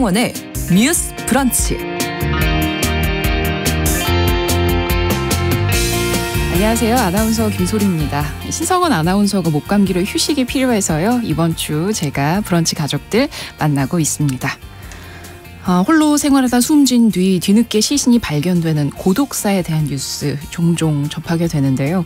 신성원의 뉴스 브런치. 안녕하세요. 아나운서 김소리입니다. 신성원 아나운서가 목감기로 휴식이 필요해서요. 이번 주 제가 브런치 가족들 만나고 있습니다. 홀로 생활하다 숨진 뒤 뒤늦게 시신이 발견되는 고독사에 대한 뉴스 종종 접하게 되는데요.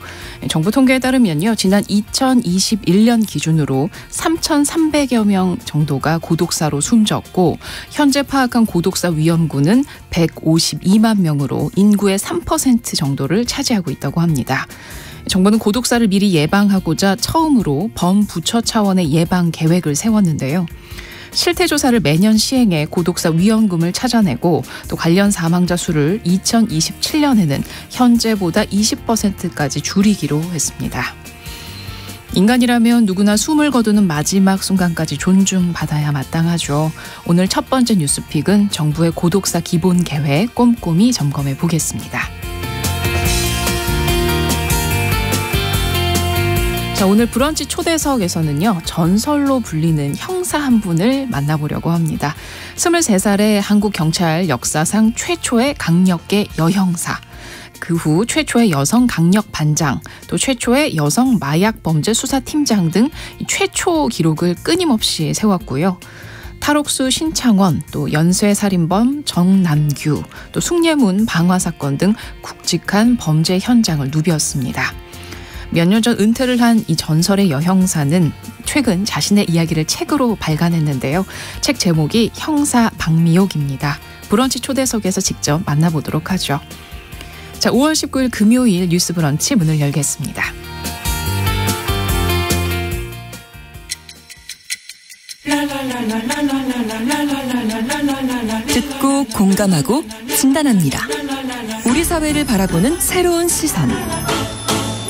정부 통계에 따르면요. 지난 2021년 기준으로 3,300여 명 정도가 고독사로 숨졌고 현재 파악한 고독사 위험군은 152만 명으로 인구의 3% 정도를 차지하고 있다고 합니다. 정부는 고독사를 미리 예방하고자 처음으로 범부처 차원의 예방 계획을 세웠는데요. 실태조사를 매년 시행해 고독사 위험금을 찾아내고 또 관련 사망자 수를 2027년에는 현재보다 20%까지 줄이기로 했습니다. 인간이라면 누구나 숨을 거두는 마지막 순간까지 존중받아야 마땅하죠. 오늘 첫 번째 뉴스픽은 정부의 고독사 기본 계획 꼼꼼히 점검해 보겠습니다. 자, 오늘 브런치 초대석에서는요. 전설로 불리는 형사 한 분을 만나보려고 합니다. 23살의 한국 경찰 역사상 최초의 강력계 여형사, 그 후 최초의 여성 강력 반장, 또 최초의 여성 마약 범죄 수사팀장 등 최초 기록을 끊임없이 세웠고요. 탈옥수 신창원, 또 연쇄살인범 정남규, 또 숭례문 방화 사건 등 굵직한 범죄 현장을 누볐습니다. 몇 년 전 은퇴를 한 이 전설의 여형사는 최근 자신의 이야기를 책으로 발간했는데요. 책 제목이 형사 박미옥입니다. 브런치 초대석에서 직접 만나보도록 하죠. 자, 5월 19일 금요일 뉴스 브런치 문을 열겠습니다. 듣고 공감하고 진단합니다. 우리 사회를 바라보는 새로운 시선.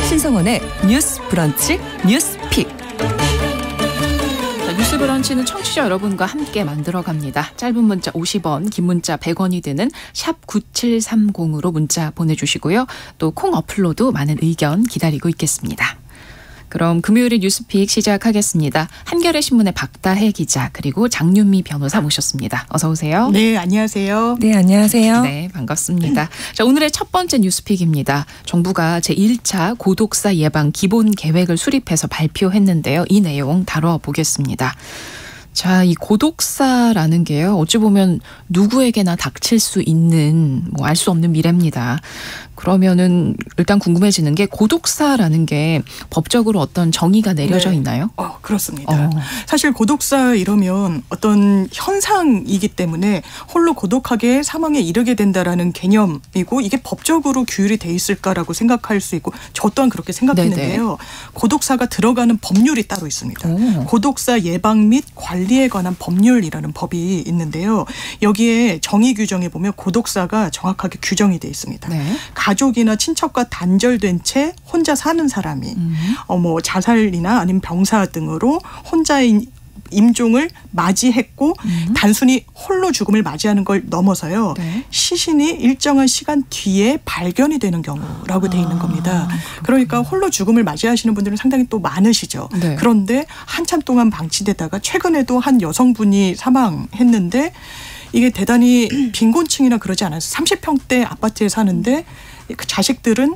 신성원의 뉴스 브런치 뉴스픽. 뉴스 브런치는 청취자 여러분과 함께 만들어갑니다. 짧은 문자 50원, 긴 문자 100원이 되는 샵 9730으로 문자 보내주시고요. 또 콩 어플로도 많은 의견 기다리고 있겠습니다. 그럼 금요일의 뉴스픽 시작하겠습니다. 한겨레 신문의 박다혜 기자 그리고 장윤미 변호사 모셨습니다. 어서 오세요. 네, 안녕하세요. 네, 안녕하세요. 네, 반갑습니다. 자, 오늘의 첫 번째 뉴스픽입니다. 정부가 제1차 고독사 예방 기본 계획을 수립해서 발표했는데요. 이 내용 다뤄보겠습니다. 자, 이 고독사라는 게요. 어찌 보면 누구에게나 닥칠 수 있는 알 수 없는 미래입니다. 그러면은 일단 궁금해지는 게 고독사라는 게 법적으로 어떤 정의가 내려져 있나요? 그렇습니다. 사실 고독사 이러면 어떤 현상이기 때문에 홀로 고독하게 사망에 이르게 된다라는 개념이고 이게 법적으로 규율이 돼 있을까라고 생각할 수 있고 저 또한 그렇게 생각했는데요. 네네. 고독사가 들어가는 법률이 따로 있습니다. 고독사 예방 및 관리에 관한 법률이라는 법이 있는데요. 여기에 정의 규정에 보면 고독사가 정확하게 규정이 돼 있습니다. 네. 가족이나 친척과 단절된 채 혼자 사는 사람이 자살이나 아니면 병사 등으로 혼자인 임종을 맞이했고 단순히 홀로 죽음을 맞이하는 걸 넘어서요. 네. 시신이 일정한 시간 뒤에 발견이 되는 경우라고 돼 있는 겁니다. 그러니까 홀로 죽음을 맞이하시는 분들은 상당히 또 많으시죠. 네. 그런데 한참 동안 방치되다가 최근에도 한 여성분이 사망했는데 이게 대단히 빈곤층이나 그러지 않아서 30평대 아파트에 사는데 그 자식들은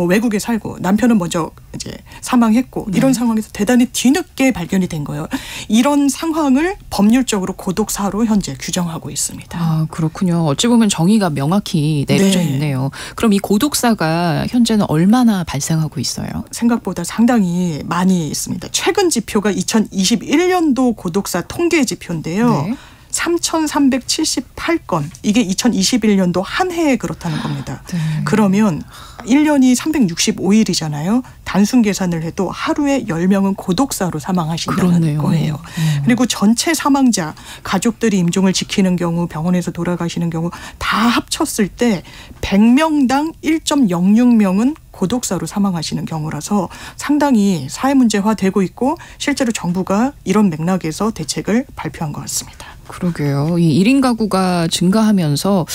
외국에 살고 남편은 먼저 이제 사망했고 이런 상황에서 대단히 뒤늦게 발견이 된 거예요. 이런 상황을 법률적으로 고독사로 현재 규정하고 있습니다. 아, 그렇군요. 어찌 보면 정의가 명확히 내려져 있네요. 그럼 이 고독사가 현재는 얼마나 발생하고 있어요? 생각보다 상당히 많이 있습니다. 최근 지표가 2021년도 고독사 통계 지표인데요. 네. 3,378건. 이게 2021년도 한 해에 그렇다는 겁니다. 네. 그러면 1년이 365일이잖아요. 단순 계산을 해도 하루에 10명은 고독사로 사망하신다는 그렇네요. 거예요. 그리고 전체 사망자, 가족들이 임종을 지키는 경우, 병원에서 돌아가시는 경우 다 합쳤을 때 100명당 1.06명은 고독사로 사망하시는 경우라서 상당히 사회 문제화되고 있고 실제로 정부가 이런 맥락에서 대책을 발표한 것 같습니다. 그러게요. 이 1인 가구가 증가하면서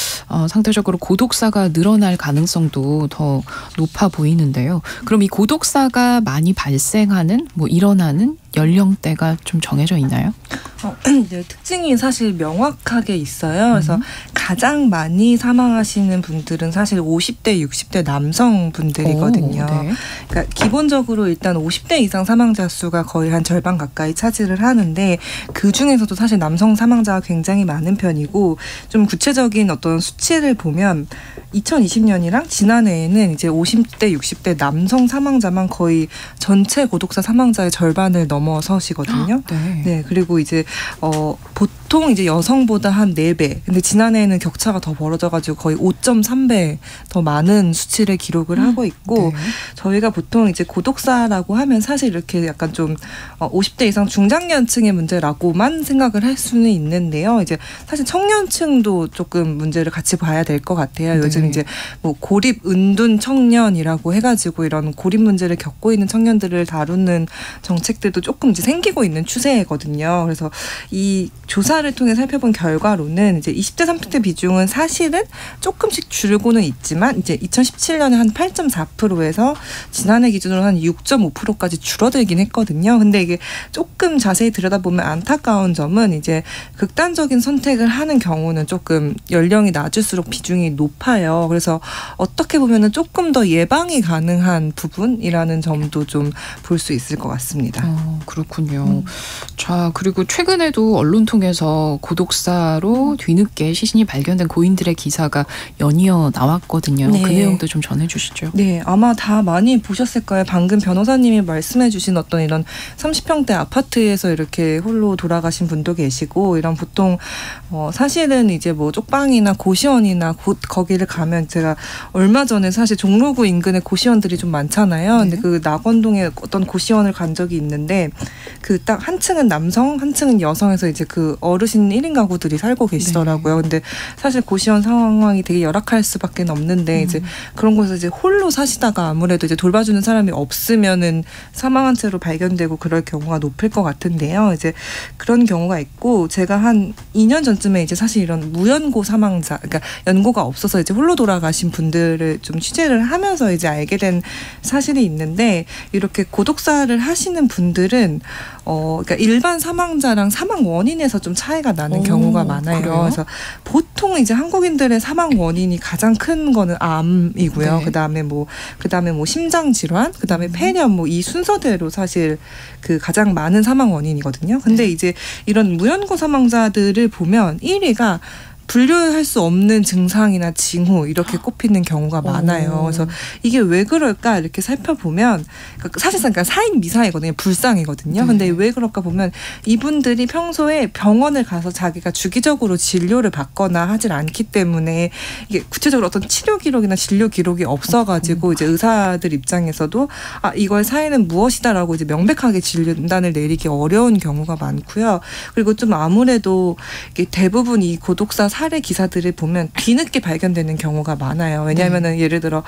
상대적으로 고독사가 늘어날 가능성도 더 높아 보이는데요. 그럼 이 고독사가 많이 발생하는 일어나는 연령대가 좀 정해져 있나요? 네, 특징이 사실 명확하게 있어요. 그래서 가장 많이 사망하시는 분들은 사실 50대, 60대 남성분들이거든요. 네. 그러니까 기본적으로 일단 50대 이상 사망자 수가 거의 한 절반 가까이 차지를 하는데 그 중에서도 사실 남성 사망자가 굉장히 많은 편이고 좀 구체적인 어떤 수치를 보면 2020년이랑 지난해에는 이제 50대, 60대 남성 사망자만 거의 전체 고독사 사망자의 절반을 넘어서시거든요. 네. 네, 그리고 이제 보통 이제 여성보다 한 4배. 근데 지난해에는 격차가 더 벌어져가지고 거의 5.3배 더 많은 수치를 기록을 하고 있고 네. 저희가 보통 이제 고독사라고 하면 사실 이렇게 약간 좀 50대 이상 중장년층의 문제라고만 생각을 할 수는 있는데요. 이제 사실 청년층도 조금 문제를 같이 봐야 될 것 같아요. 요즘 이제 뭐 고립 은둔 청년이라고 해가지고 이런 고립 문제를 겪고 있는 청년들을 다루는 정책들도 조금 이제 생기고 있는 추세거든요. 그래서 이 조사를 통해 살펴본 결과로는 이제 20대 30대 비중은 사실은 조금씩 줄고는 있지만 이제 2017년에 한 8.4%에서 지난해 기준으로 한 6.5%까지 줄어들긴 했거든요. 근데 이게 조금 자세히 들여다보면 안타까운 점은 이제 극단적인 선택을 하는 경우는 조금 연령이 낮을수록 비중이 높아요. 그래서 어떻게 보면은 조금 더 예방이 가능한 부분이라는 점도 좀 볼 수 있을 것 같습니다. 그렇군요. 자, 그리고 최근에도 언론 통해서 고독사로 뒤늦게 시신이 발견된 고인들의 기사가 연이어 나왔거든요. 네. 그 내용도 좀 전해주시죠. 네, 아마 다 많이 보셨을 거예요. 방금 변호사님이 말씀해주신 어떤 이런 30평대 아파트에서 이렇게 홀로 돌아가신 분도 계시고 이런 보통 사실은 이제 뭐 쪽방이나 고시원이나 거기를 가면 제가 얼마 전에 사실 종로구 인근에 고시원들이 좀 많잖아요. 근데 그 낙원동에 어떤 고시원을 간 적이 있는데 그 딱 한 층은 남성, 한 층은 여성에서 이제 그 어르신 1인 가구들이 살고 계시더라고요. 근데 사실 고시원 상황이 되게 열악할 수밖에 없는데 이제 그런 곳에서 이제 홀로 사시다가 아무래도 이제 돌봐주는 사람이 없으면은 사망한 채로 발견되고 그럴 경우가 높을 것 같은데요. 이제 그런 경우가 있고 제가 한 2년 전쯤에 이제 사실 이런 무연고 사망자, 그러니까 연고가 없어서 이제 홀로 돌아가신 분들을 좀 취재를 하면서 이제 알게 된 사실이 있는데 이렇게 고독사를 하시는 분들은 그러니까 일반 사망자랑 사망 원인에서 좀 차이가 나는 경우가 많아요. 그래요? 그래서 보통 이제 한국인들의 사망 원인이 가장 큰 거는 암이고요. 네. 그다음에 뭐 심장 질환, 그다음에 폐렴 뭐 이 순서대로 사실 그 가장 많은 사망 원인이거든요. 근데 이제 이런 무연고 사망자들을 보면 1위가 분류할 수 없는 증상이나 징후 이렇게 꼽히는 경우가 많아요. 그래서 이게 왜 그럴까 이렇게 살펴보면 사실상 그러니까 사인 미사이거든요. 불상이거든요. 근데 왜 그럴까 보면 이분들이 평소에 병원을 가서 자기가 주기적으로 진료를 받거나 하질 않기 때문에 이게 구체적으로 어떤 치료 기록이나 진료 기록이 없어가지고 이제 의사들 입장에서도 이거의 사인은 무엇이다라고 이제 명백하게 진단을 내리기 어려운 경우가 많고요. 그리고 좀 아무래도 이게 대부분 이 고독사 살해 기사들을 보면 뒤늦게 발견되는 경우가 많아요. 왜냐하면은 예를 들어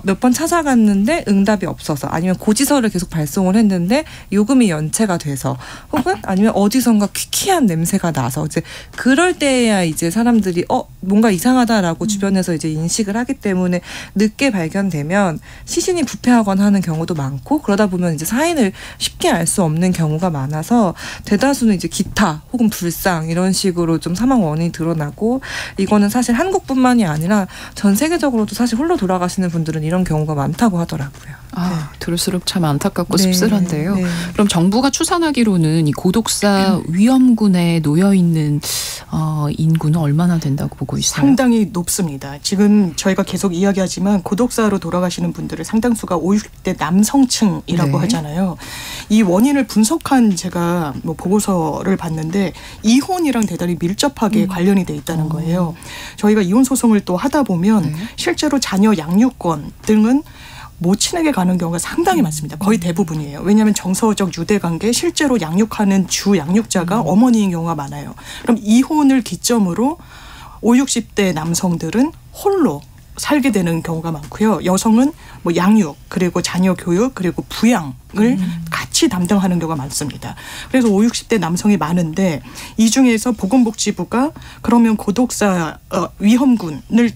몇 번 찾아갔는데 응답이 없어서 아니면 고지서를 계속 발송을 했는데 요금이 연체가 돼서 혹은 아니면 어디선가 퀴퀴한 냄새가 나서 이제 그럴 때야 이제 사람들이 뭔가 이상하다라고 주변에서 이제 인식을 하기 때문에 늦게 발견되면 시신이 부패하거나 하는 경우도 많고 그러다 보면 이제 사인을 쉽게 알 수 없는 경우가 많아서 대다수는 이제 기타 혹은 불상 이런 식으로 좀 사망 원인이 드러나고 이거는 사실 한국뿐만이 아니라 전 세계적으로도 사실 홀로 돌아가시는 분들은 이런 경우가 많다고 하더라고요. 들을수록 참 안타깝고 네. 씁쓸한데요. 네. 그럼 정부가 추산하기로는 이 고독사 위험군에 놓여 있는 인구는 얼마나 된다고 보고 있어요? 상당히 높습니다. 지금 저희가 계속 이야기하지만 고독사로 돌아가시는 분들의 상당수가 50대 남성층이라고 하잖아요. 이 원인을 분석한 제가 뭐 보고서를 봤는데 이혼이랑 대단히 밀접하게 관련이 돼 있다는 거예요. 저희가 이혼 소송을 또 하다 보면 실제로 자녀 양육권 등은 모친에게 가는 경우가 상당히 많습니다. 거의 대부분이에요. 왜냐하면 정서적 유대관계 실제로 양육하는 주 양육자가 어머니인 경우가 많아요. 그럼 이혼을 기점으로 50, 60대 남성들은 홀로 살게 되는 경우가 많고요. 여성은 뭐 양육 그리고 자녀 교육 그리고 부양을 같이 담당하는 경우가 많습니다. 그래서 50, 60대 남성이 많은데 이 중에서 보건복지부가 그러면 고독사 위험군을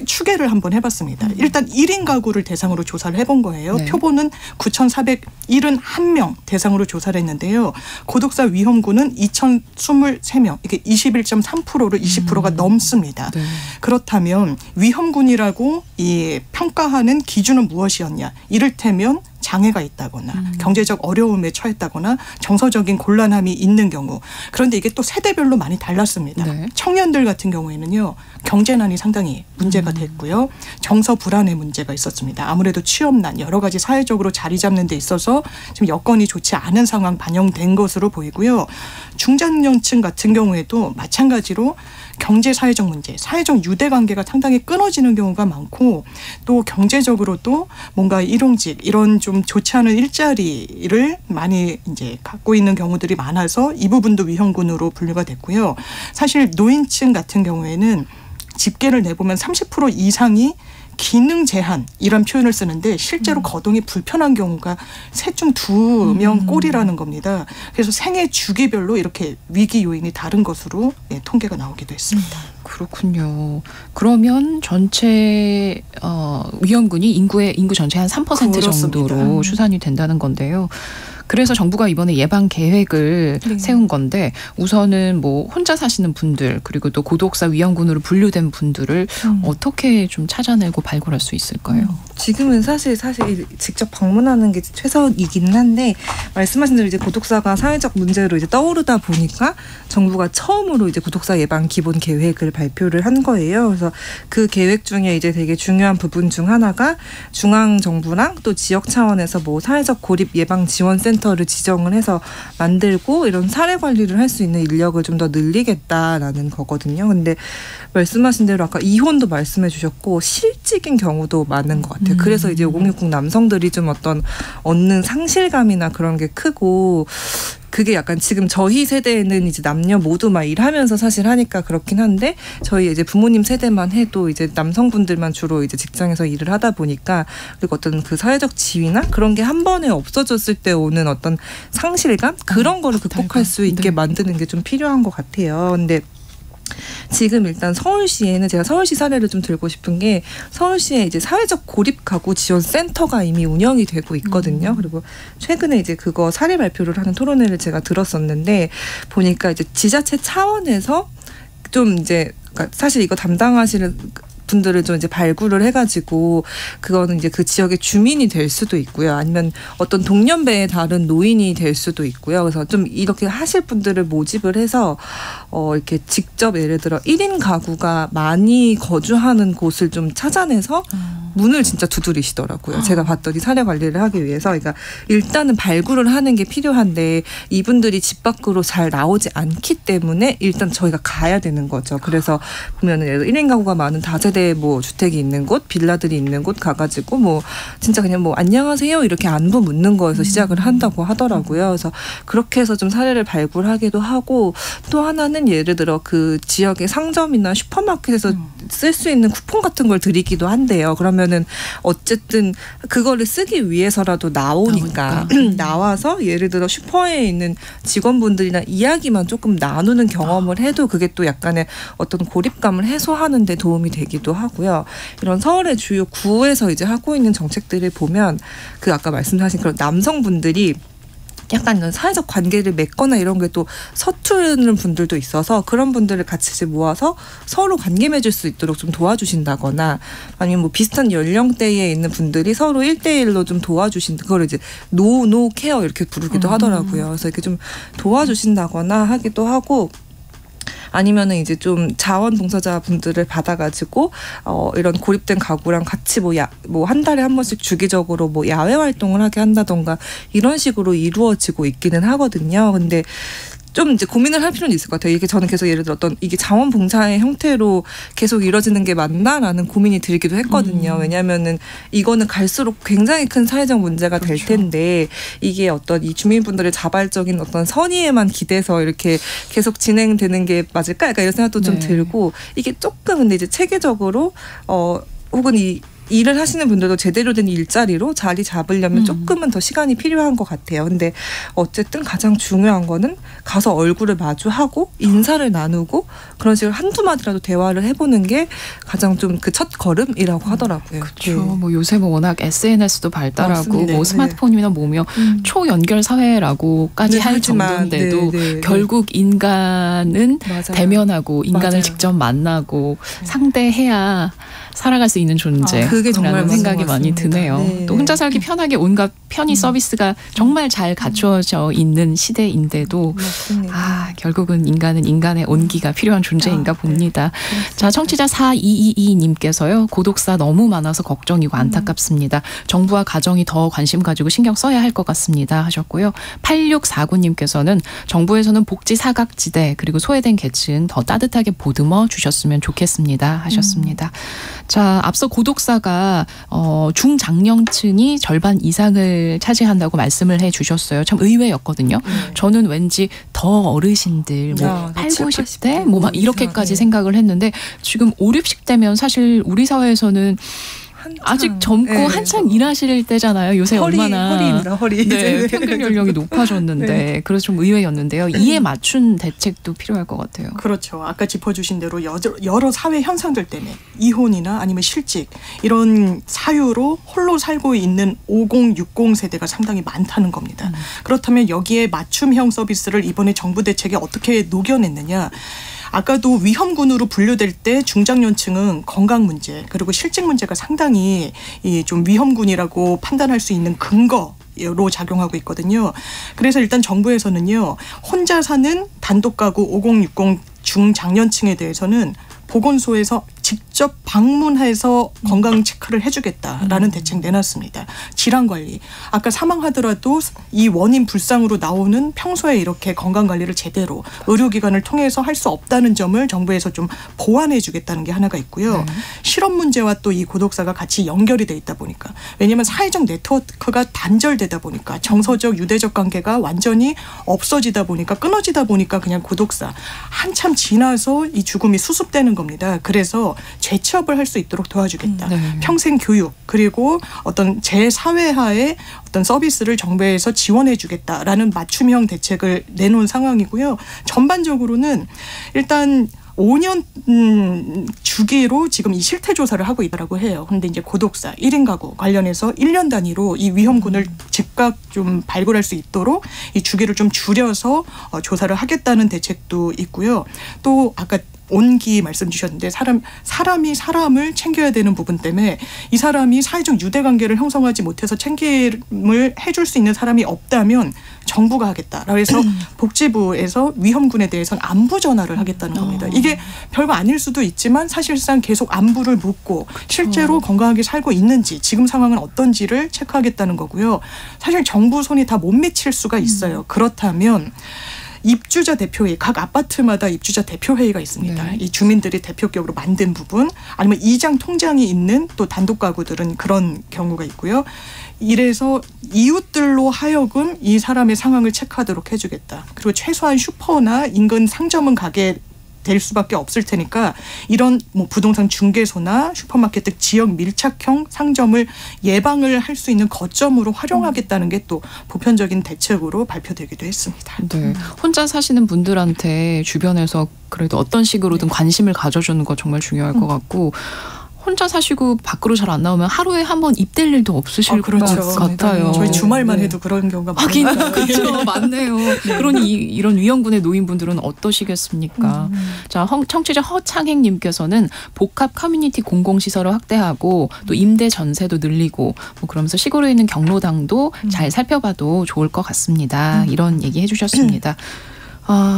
추계를 한번 해봤습니다. 일단 1인 가구를 대상으로 조사를 해본 거예요. 네. 표본은 9,471명 대상으로 조사를 했는데요. 고독사 위험군은 2,023명, 이게 21.3%를 20%가 넘습니다. 네. 그렇다면 위험군이라고 이 평가하는 기준은 무엇이었냐? 이를테면 장애가 있다거나 경제적 어려움에 처했다거나 정서적인 곤란함이 있는 경우. 그런데 이게 또 세대별로 많이 달랐습니다. 네. 청년들 같은 경우에는요. 경제난이 상당히 문제가 됐고요. 정서 불안의 문제가 있었습니다. 아무래도 취업난 여러 가지 사회적으로 자리 잡는 데 있어서 지금 여건이 좋지 않은 상황 반영된 것으로 보이고요. 중장년층 같은 경우에도 마찬가지로 경제 사회적 문제, 사회적 유대관계가 상당히 끊어지는 경우가 많고 또 경제적으로도 뭔가 일용직 이런 좀 좋지 않은 일자리를 많이 이제 갖고 있는 경우들이 많아서 이 부분도 위험군으로 분류가 됐고요. 사실 노인층 같은 경우에는 집계를 내보면 30% 이상이 기능 제한 이런 표현을 쓰는데 실제로 거동이 불편한 경우가 셋 중 2명 꼴이라는 겁니다. 그래서 생애 주기별로 이렇게 위기 요인이 다른 것으로 통계가 나오기도 했습니다. 그렇군요. 그러면 전체 위험군이 인구 전체 한 3% 그렇습니다. 정도로 추산이 된다는 건데요. 그래서 정부가 이번에 예방 계획을 세운 건데 우선은 뭐 혼자 사시는 분들 그리고 또 고독사 위험군으로 분류된 분들을 어떻게 좀 찾아내고 발굴할 수 있을까요? 지금은 사실 직접 방문하는 게 최선이기는 한데 말씀하신 대로 이제 고독사가 사회적 문제로 이제 떠오르다 보니까 정부가 처음으로 이제 고독사 예방 기본 계획을 발표를 한 거예요. 그래서 그 계획 중에 이제 되게 중요한 부분 중 하나가 중앙 정부랑 또 지역 차원에서 뭐 사회적 고립 예방 지원 센터를 지정을 해서 만들고 이런 사례 관리를 할 수 있는 인력을 좀 더 늘리겠다라는 거거든요. 근데 말씀하신 대로 아까 이혼도 말씀해 주셨고 실직인 경우도 많은 것 같아요. 그래서 이제 5060 남성들이 좀 어떤 얻는 상실감이나 그런 게 크고 그게 약간 지금 저희 세대에는 이제 남녀 모두 막 일하면서 사실 하니까 그렇긴 한데 저희 이제 부모님 세대만 해도 이제 남성분들만 주로 이제 직장에서 일을 하다 보니까 그리고 어떤 그 사회적 지위나 그런 게 한 번에 없어졌을 때 오는 어떤 상실감 그런 거를 극복할 수 있게 만드는 게 좀 필요한 것 같아요. 근데 지금 일단 서울시에는 제가 서울시 사례를 좀 들고 싶은 게 서울시에 이제 사회적 고립 가구 지원 센터가 이미 운영이 되고 있거든요. 그리고 최근에 이제 그거 사례 발표를 하는 토론회를 제가 들었었는데 보니까 이제 지자체 차원에서 좀 이제 그러니까 사실 이거 담당하시는 분들을 좀 이제 발굴을 해가지고 그거는 이제 그 지역의 주민이 될 수도 있고요. 아니면 어떤 동년배의 다른 노인이 될 수도 있고요. 그래서 좀 이렇게 하실 분들을 모집을 해서 이렇게 직접 예를 들어 1인 가구가 많이 거주하는 곳을 좀 찾아내서 문을 진짜 두드리시더라고요. 제가 봤더니 사례 관리를 하기 위해서. 그러니까 일단은 발굴을 하는 게 필요한데 이분들이 집 밖으로 잘 나오지 않기 때문에 일단 저희가 가야 되는 거죠. 그래서 보면은 예를 들어 1인 가구가 많은 다세대 뭐 주택이 있는 곳, 빌라들이 있는 곳 가가지고 뭐 진짜 그냥 뭐 안녕하세요 이렇게 안부 묻는 거에서 시작을 한다고 하더라고요. 그래서 그렇게 해서 좀 사례를 발굴하기도 하고 또 하나는 예를 들어 그 지역의 상점이나 슈퍼마켓에서 쓸 수 있는 쿠폰 같은 걸 드리기도 한대요. 그러면은 어쨌든 그거를 쓰기 위해서라도 나오니까 나와서 예를 들어 슈퍼에 있는 직원분들이나 이야기만 조금 나누는 경험을 해도 그게 또 약간의 어떤 고립감을 해소하는 데 도움이 되기도 하고요. 이런 서울의 주요 구에서 이제 하고 있는 정책들을 보면 그 아까 말씀하신 그런 남성분들이 약간 이런 사회적 관계를 맺거나 이런 게 또 서투르는 분들도 있어서 그런 분들을 같이 이제 모아서 서로 관계 맺을 수 있도록 좀 도와주신다거나 아니면 뭐 비슷한 연령대에 있는 분들이 서로 1대1로 좀 그걸 이제 노 케어 이렇게 부르기도 하더라고요. 그래서 이렇게 좀 도와주신다거나 하기도 하고 아니면은 이제 좀 자원봉사자 분들을 받아가지고 이런 고립된 가구랑 같이 뭐 한 달에 한 번씩 주기적으로 뭐 야외 활동을 하게 한다던가 이런 식으로 이루어지고 있기는 하거든요. 근데 좀 이제 고민을 할 필요는 있을 것 같아요. 이게 저는 계속 예를 들어 어떤 이게 자원봉사의 형태로 계속 이루어지는 게 맞나라는 고민이 들기도 했거든요. 왜냐하면은 이거는 갈수록 굉장히 큰 사회적 문제가 될 텐데 이게 어떤 이 주민분들의 자발적인 어떤 선의에만 기대서 이렇게 계속 진행되는 게 맞을까? 약간 이런 생각도 좀 들고 이게 조금 근데 이제 체계적으로 혹은 이 일을 하시는 분들도 제대로 된 일자리로 자리 잡으려면 조금은 더 시간이 필요한 것 같아요. 근데 어쨌든 가장 중요한 거는 가서 얼굴을 마주하고 인사를 나누고 그런 식으로 한두 마디라도 대화를 해보는 게 가장 좀 그 첫 걸음이라고 하더라고요. 그렇죠. 뭐 요새 뭐 워낙 SNS도 발달하고 맞습니다. 뭐 스마트폰이나 뭐며 초연결 사회라고까지 할 정도인데도 결국 인간은 맞아요. 대면하고 인간을 맞아요. 직접 만나고 상대해야 살아갈 수 있는 존재. 그게 정말 라는 맞는 생각이 것 많이 같습니다. 드네요. 네. 또 혼자 살기 편하게 온갖 편의 서비스가 정말 잘 갖춰져 있는 시대인데도 맞습니다. 결국은 인간은 인간의 온기가 필요한 존재인가 봅니다. 자, 청취자 4222님께서요. 고독사 너무 많아서 걱정이고 안타깝습니다. 정부와 가정이 더 관심 가지고 신경 써야 할 것 같습니다 하셨고요. 8649님께서는 정부에서는 복지 사각지대 그리고 소외된 계층 더 따뜻하게 보듬어 주셨으면 좋겠습니다 하셨습니다. 자, 앞서 고독사가 중장년층이 절반 이상을 차지한다고 말씀을 해주셨어요. 참 의외였거든요. 저는 왠지 더 어르신들 뭐 8, 90대 뭐 막 이렇게까지 생각을 했는데 지금 5, 60대면 사실 우리 사회에서는 아직 젊고 한창 일하실 때잖아요. 요새 얼마나 허리입니다. 허리. 네, 평균 연령이 높아졌는데 그래서 좀 의외였는데요. 이에 맞춘 대책도 필요할 것 같아요. 그렇죠. 아까 짚어주신 대로 여러 사회 현상들 때문에 이혼이나 아니면 실직 이런 사유로 홀로 살고 있는 50, 60 세대가 상당히 많다는 겁니다. 그렇다면 여기에 맞춤형 서비스를 이번에 정부 대책에 어떻게 녹여냈느냐. 아까도 위험군으로 분류될 때 중장년층은 건강 문제 그리고 실직 문제가 상당히 좀 위험군이라고 판단할 수 있는 근거로 작용하고 있거든요. 그래서 일단 정부에서는요. 혼자 사는 단독 가구 50, 60 중장년층에 대해서는 보건소에서 직접 방문해서 건강 체크를 해주겠다라는 대책 내놨습니다. 질환관리. 아까 사망하더라도 이 원인 불상으로 나오는 평소에 이렇게 건강관리를 제대로 의료기관을 통해서 할 수 없다는 점을 정부에서 좀 보완해 주겠다는 게 하나가 있고요. 실업 문제와 또 이 고독사가 같이 연결이 돼 있다 보니까 왜냐하면 사회적 네트워크가 단절되다 보니까 정서적 유대적 관계가 완전히 없어지다 보니까 끊어지다 보니까 그냥 고독사 한참 지나서 이 죽음이 수습되는 겁니다. 그래서 재취업을 할 수 있도록 도와주겠다. 평생 교육 그리고 어떤 재사회화의 어떤 서비스를 정부에서 지원해 주겠다라는 맞춤형 대책을 내놓은 상황이고요. 전반적으로는 일단 5년 주기로 지금 이 실태 조사를 하고 있다고 해요. 그런데 이제 고독사 1인 가구 관련해서 1년 단위로 이 위험군을 즉각 좀 발굴할 수 있도록 이 주기를 좀 줄여서 조사를 하겠다는 대책도 있고요. 또 아까 온기 말씀 주셨는데 사람이 사람을 챙겨야 되는 부분 때문에 이 사람이 사회적 유대관계를 형성하지 못해서 챙김을 해줄 수 있는 사람이 없다면 정부가 하겠다라고 해서 복지부에서 위험군에 대해서는 안부 전화를 하겠다는 겁니다. 이게 별거 아닐 수도 있지만 사실상 계속 안부를 묻고 실제로 건강하게 살고 있는지 지금 상황은 어떤지를 체크하겠다는 거고요. 사실 정부 손이 다 못 미칠 수가 있어요. 그렇다면 입주자 대표회의, 각 아파트마다 입주자 대표회의가 있습니다. 이 주민들이 대표격으로 만든 부분 아니면 이장 통장이 있는 또 단독 가구들은 그런 경우가 있고요. 이래서 이웃들로 하여금 이 사람의 상황을 체크하도록 해주겠다. 그리고 최소한 슈퍼나 인근 상점은 가게 될 수밖에 없을 테니까 이런 뭐 부동산 중개소나 슈퍼마켓 등 지역 밀착형 상점을 예방을 할 수 있는 거점으로 활용하겠다는 게 또 보편적인 대책으로 발표되기도 했습니다. 네, 혼자 사시는 분들한테 주변에서 그래도 어떤 식으로든 관심을 가져주는 거 정말 중요할 것 같고 혼자 사시고 밖으로 잘 안 나오면 하루에 한 번 입댈 일도 없으실 것 같아요. 저희 주말만 해도 그런 경우가 많아요. 그렇죠. 맞네요. 그러니 이런 위험군의 노인분들은 어떠시겠습니까? 자, 청취자 허창행님께서는 복합 커뮤니티 공공시설을 확대하고 또 임대 전세도 늘리고 뭐 그러면서 시골에 있는 경로당도 잘 살펴봐도 좋을 것 같습니다. 이런 얘기 해주셨습니다.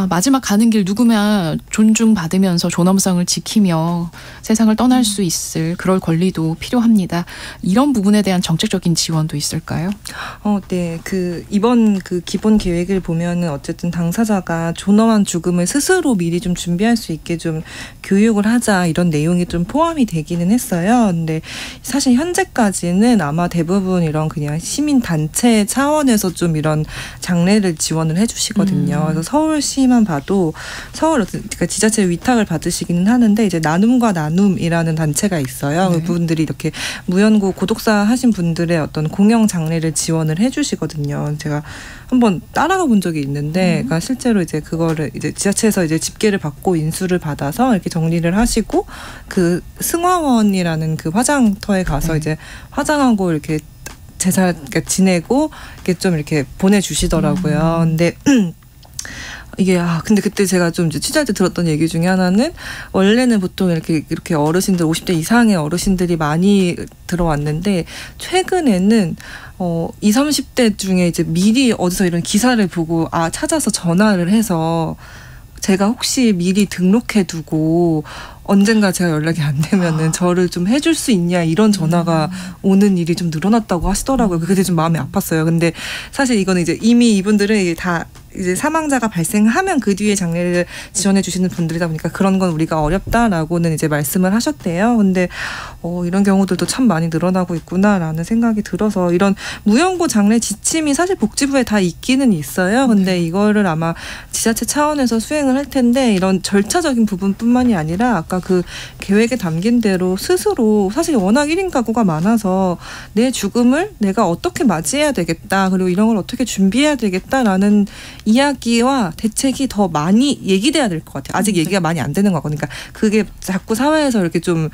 마지막 가는 길 누구나 존중받으면서 존엄성을 지키며 세상을 떠날 수 있을 그럴 권리도 필요합니다. 이런 부분에 대한 정책적인 지원도 있을까요? 네. 이번 기본 계획을 보면은 어쨌든 당사자가 존엄한 죽음을 스스로 미리 좀 준비할 수 있게 좀 교육을 하자 이런 내용이 좀 포함이 되기는 했어요. 근데 사실 현재까지는 아마 대부분 이런 그냥 시민 단체 차원에서 좀 이런 장례를 지원을 해주시거든요. 그래서 서울 서울시만 봐도 그러니까 지자체 위탁을 받으시기는 하는데 이제 나눔과 나눔이라는 단체가 있어요. 네. 그분들이 이렇게 무연고 고독사 하신 분들의 어떤 공영 장례를 지원을 해주시거든요. 제가 한번 따라가 본 적이 있는데, 그러니까 실제로 이제 그거를 이제 지자체에서 이제 집계를 받고 인수를 받아서 이렇게 정리를 하시고 그 승화원이라는 그 화장터에 가서 이제 화장하고 이렇게 제사 지내고 이렇게 좀 이렇게 보내주시더라고요. 근데 이게 근데 그때 제가 좀 이제 취재할 때 들었던 얘기 중에 하나는 원래는 보통 이렇게 어르신들 50대 이상의 어르신들이 많이 들어왔는데 최근에는 20, 30대 중에 이제 미리 어디서 이런 기사를 보고 찾아서 전화를 해서 제가 혹시 미리 등록해 두고 언젠가 제가 연락이 안 되면은 저를 좀 해줄 수 있냐 이런 전화가 오는 일이 좀 늘어났다고 하시더라고요. 그게 좀 마음이 아팠어요. 근데 사실 이거는 이제 이미 이분들은 다 이제 사망자가 발생하면 그 뒤에 장례를 지원해 주시는 분들이다 보니까 그런 건 우리가 어렵다라고는 이제 말씀을 하셨대요. 근데 이런 경우들도 참 많이 늘어나고 있구나라는 생각이 들어서 이런 무연고 장례 지침이 사실 복지부에 다 있기는 있어요. 근데 이거를 아마 지자체 차원에서 수행을 할 텐데 이런 절차적인 부분뿐만이 아니라 아까 그 계획에 담긴 대로 스스로 사실 워낙 1인 가구가 많아서 내 죽음을 내가 어떻게 맞이해야 되겠다. 그리고 이런 걸 어떻게 준비해야 되겠다라는 이야기와 대책이 더 많이 얘기돼야 될 것 같아요. 아직 얘기가 많이 안 되는 것 같고, 그러니까 그게 자꾸 사회에서 이렇게 좀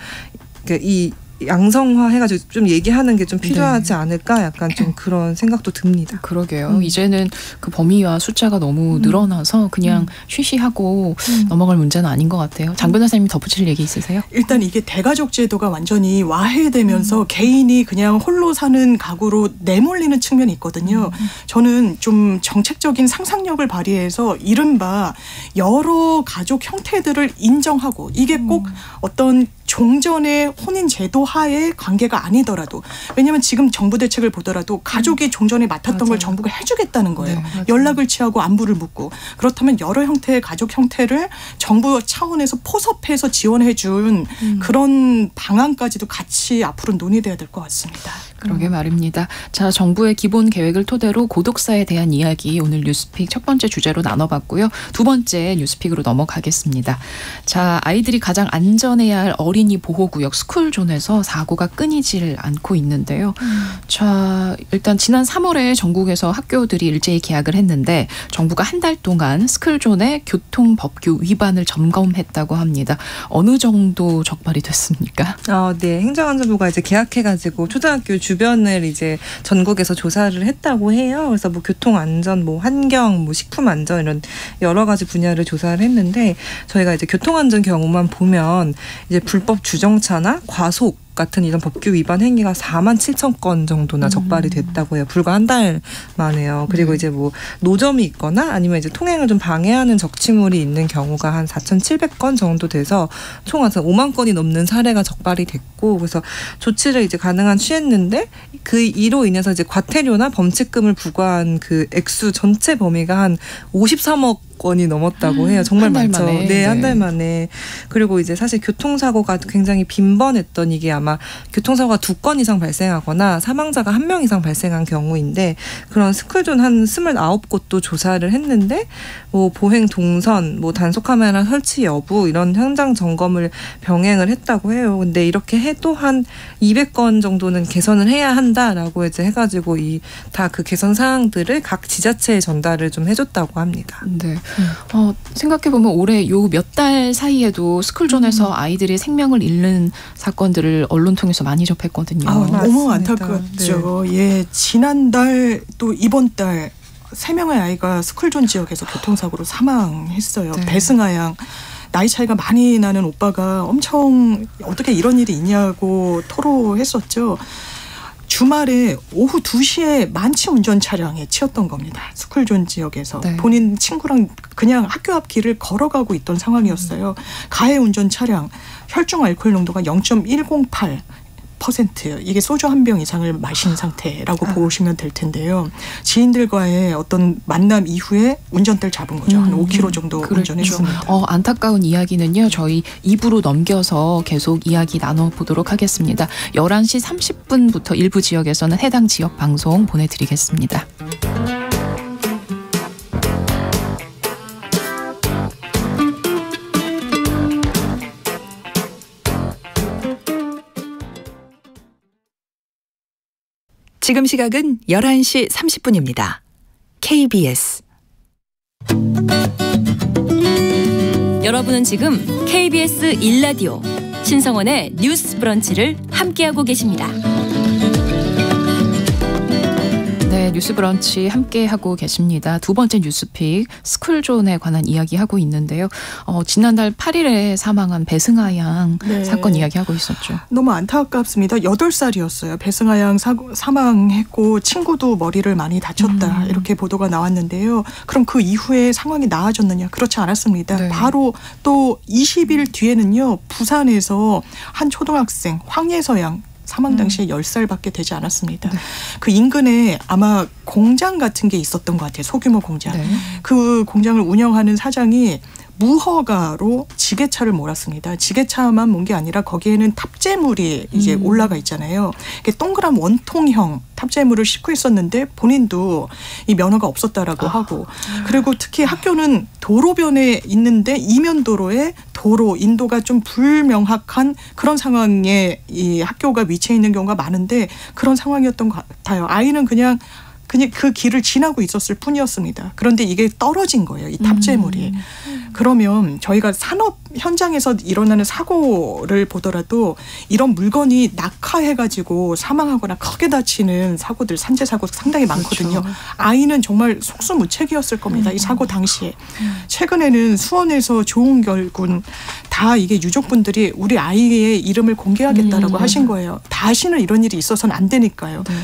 이 양성화해가지고 좀 얘기하는 게 좀 필요하지 않을까 약간 좀 그런 생각도 듭니다. 그러게요. 이제는 그 범위와 숫자가 너무 늘어나서 그냥 쉬쉬하고 넘어갈 문제는 아닌 것 같아요. 장 변호사님 덧붙일 얘기 있으세요? 일단 이게 대가족 제도가 완전히 와해되면서 개인이 그냥 홀로 사는 가구로 내몰리는 측면이 있거든요. 저는 좀 정책적인 상상력을 발휘해서 이른바 여러 가족 형태들을 인정하고 이게 꼭 어떤 종전의 혼인 제도 하에 관계가 아니더라도, 왜냐하면 지금 정부 대책을 보더라도 가족이 종전에 맡았던 걸 정부가 해주겠다는 거예요. 네, 연락을 취하고 안부를 묻고. 그렇다면 여러 형태의 가족 형태를 정부 차원에서 포섭해서 지원해 준 그런 방안까지도 같이 앞으로 논의돼야 될 것 같습니다. 그러게 말입니다. 자, 정부의 기본 계획을 토대로 고독사에 대한 이야기 오늘 뉴스픽 첫 번째 주제로 나눠봤고요. 두 번째 뉴스픽으로 넘어가겠습니다. 자, 아이들이 가장 안전해야 할 어린이 보호구역 스쿨존에서 사고가 끊이질 않고 있는데요. 자, 일단 지난 3월에 전국에서 학교들이 일제히 개학을 했는데 정부가 한 달 동안 스쿨존의 교통법규 위반을 점검했다고 합니다. 어느 정도 적발이 됐습니까? 네, 행정안전부가 이제 개학해가지고 초등학교 주변을 이제 전국에서 조사를 했다고 해요. 그래서 뭐 교통안전, 뭐 환경, 뭐 식품안전 이런 여러 가지 분야를 조사를 했는데 저희가 이제 교통안전 경우만 보면 이제 불법 주정차나 과속 같은 이런 법규 위반 행위가 47,000건 정도나 적발이 됐다고 해요. 불과 한 달 만에요. 그리고 이제 뭐 노점이 있거나 아니면 이제 통행을 좀 방해하는 적치물이 있는 경우가 한 4,700건 정도 돼서 총 한 5만 건이 넘는 사례가 적발이 됐고, 그래서 조치를 이제 가능한 취했는데 그 이로 인해서 이제 과태료나 범칙금을 부과한 그 액수 전체 범위가 한 53억 건이 넘었다고 해요. 정말 많죠. 네, 한 달 만에. 그리고 이제 사실 교통사고가 굉장히 빈번했던 이게 아마 교통사고가 2건 이상 발생하거나 사망자가 1명 이상 발생한 경우인데 그런 스쿨존 한 29곳도 조사를 했는데 뭐 보행 동선, 뭐 단속 카메라 설치 여부 이런 현장 점검을 병행을 했다고 해요. 근데 이렇게 해도 한 200건 정도는 개선을 해야 한다라고 이제 해가지고 이 다 그 개선 사항들을 각 지자체에 전달을 좀 해줬다고 합니다. 네. 생각해보면 올해 요 몇 달 사이에도 스쿨존에서 아이들이 생명을 잃는 사건들을 언론 통해서 많이 접했거든요. 너무 안타깝죠. 네. 예, 지난달 또 이번 달 3명의 아이가 스쿨존 지역에서 교통사고로 사망했어요. 네. 배승하양. 나이 차이가 많이 나는 오빠가 엄청 어떻게 이런 일이 있냐고 토로했었죠. 주말에 오후 2시에 만취 운전 차량에 치였던 겁니다. 스쿨존 지역에서. 네. 본인 친구랑 그냥 학교 앞 길을 걸어가고 있던 상황이었어요. 가해 운전 차량 혈중 알코올 농도가 0.108. 이게 소주 한 병 이상을 마신 상태라고 보시면 될 텐데요. 지인들과의 어떤 만남 이후에 운전대를 잡은 거죠. 한 5km 정도 그렇죠. 운전했습니다. 안타까운 이야기는요. 저희 2부로 넘겨서 계속 이야기 나눠보도록 하겠습니다. 11시 30분부터 일부 지역에서는 해당 지역 방송 보내드리겠습니다. 지금 시각은 11시 30분입니다. KBS. 여러분은 지금 KBS 1라디오 신성원의 뉴스 브런치를 함께하고 계십니다. 네, 뉴스 브런치 함께하고 계십니다. 두 번째 뉴스픽 스쿨존에 관한 이야기하고 있는데요. 지난달 8일에 사망한 배승아 양 네. 사건 이야기하고 있었죠. 너무 안타깝습니다. 8살이었어요. 배승아 양 사망했고 친구도 머리를 많이 다쳤다. 이렇게 보도가 나왔는데요. 그럼 그 이후에 상황이 나아졌느냐? 그렇지 않았습니다. 네. 바로 또 20일 뒤에는요. 부산에서 한 초등학생 황예서 양 사망 당시에 10살밖에 되지 않았습니다. 네. 그 인근에 아마 공장 같은 게 있었던 것 같아요. 소규모 공장. 네. 그 공장을 운영하는 사장이 무허가로 지게차를 몰았습니다. 지게차만 몬 게 아니라 거기에는 탑재물이 이제 올라가 있잖아요. 이게 동그란 원통형 탑재물을 싣고 있었는데 본인도 이 면허가 없었다라고 하고, 그리고 특히 학교는 도로변에 있는데 이면도로에 도로 인도가 좀 불명확한 그런 상황에 이 학교가 위치해 있는 경우가 많은데 그런 상황이었던 것 같아요. 아이는 그냥 그 길을 지나고 있었을 뿐이었습니다. 그런데 이게 떨어진 거예요. 이 탑재물이. 그러면 저희가 산업 현장에서 일어나는 사고를 보더라도 이런 물건이 낙하해가지고 사망하거나 크게 다치는 사고들, 산재 사고 상당히 많거든요. 그렇죠. 아이는 정말 속수무책이었을 겁니다. 이 사고 당시에. 최근에는 수원에서 조은결 군 다 이게 유족분들이 우리 아이의 이름을 공개하겠다라고 하신 거예요. 다시는 이런 일이 있어서는 안 되니까요. 네.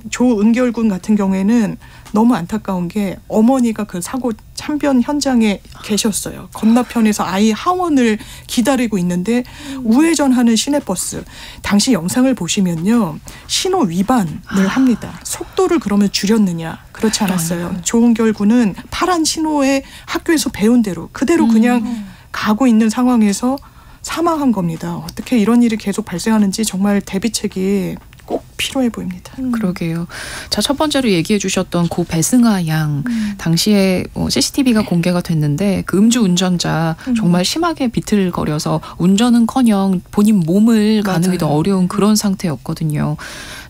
조은결 군 같은 경우에는 너무 안타까운 게 어머니가 그 사고 참변 현장에 계셨어요. 건너편에서 아이 하원을 기다리고 있는데 우회전하는 시내버스. 당시 영상을 보시면요. 신호 위반을 합니다. 속도를 그러면 줄였느냐. 그렇지 않았어요. 조은결 군은 파란 신호에 학교에서 배운 대로 그대로 그냥 가고 있는 상황에서 사망한 겁니다. 어떻게 이런 일이 계속 발생하는지 정말 대비책이 꼭 필요해 보입니다. 그러게요. 자, 첫 번째로 얘기해 주셨던 고 배승아 양 당시에 CCTV가 공개가 됐는데 그 음주 운전자 정말 심하게 비틀거려서 운전은커녕 본인 몸을 가누기도 어려운 그런 상태였거든요.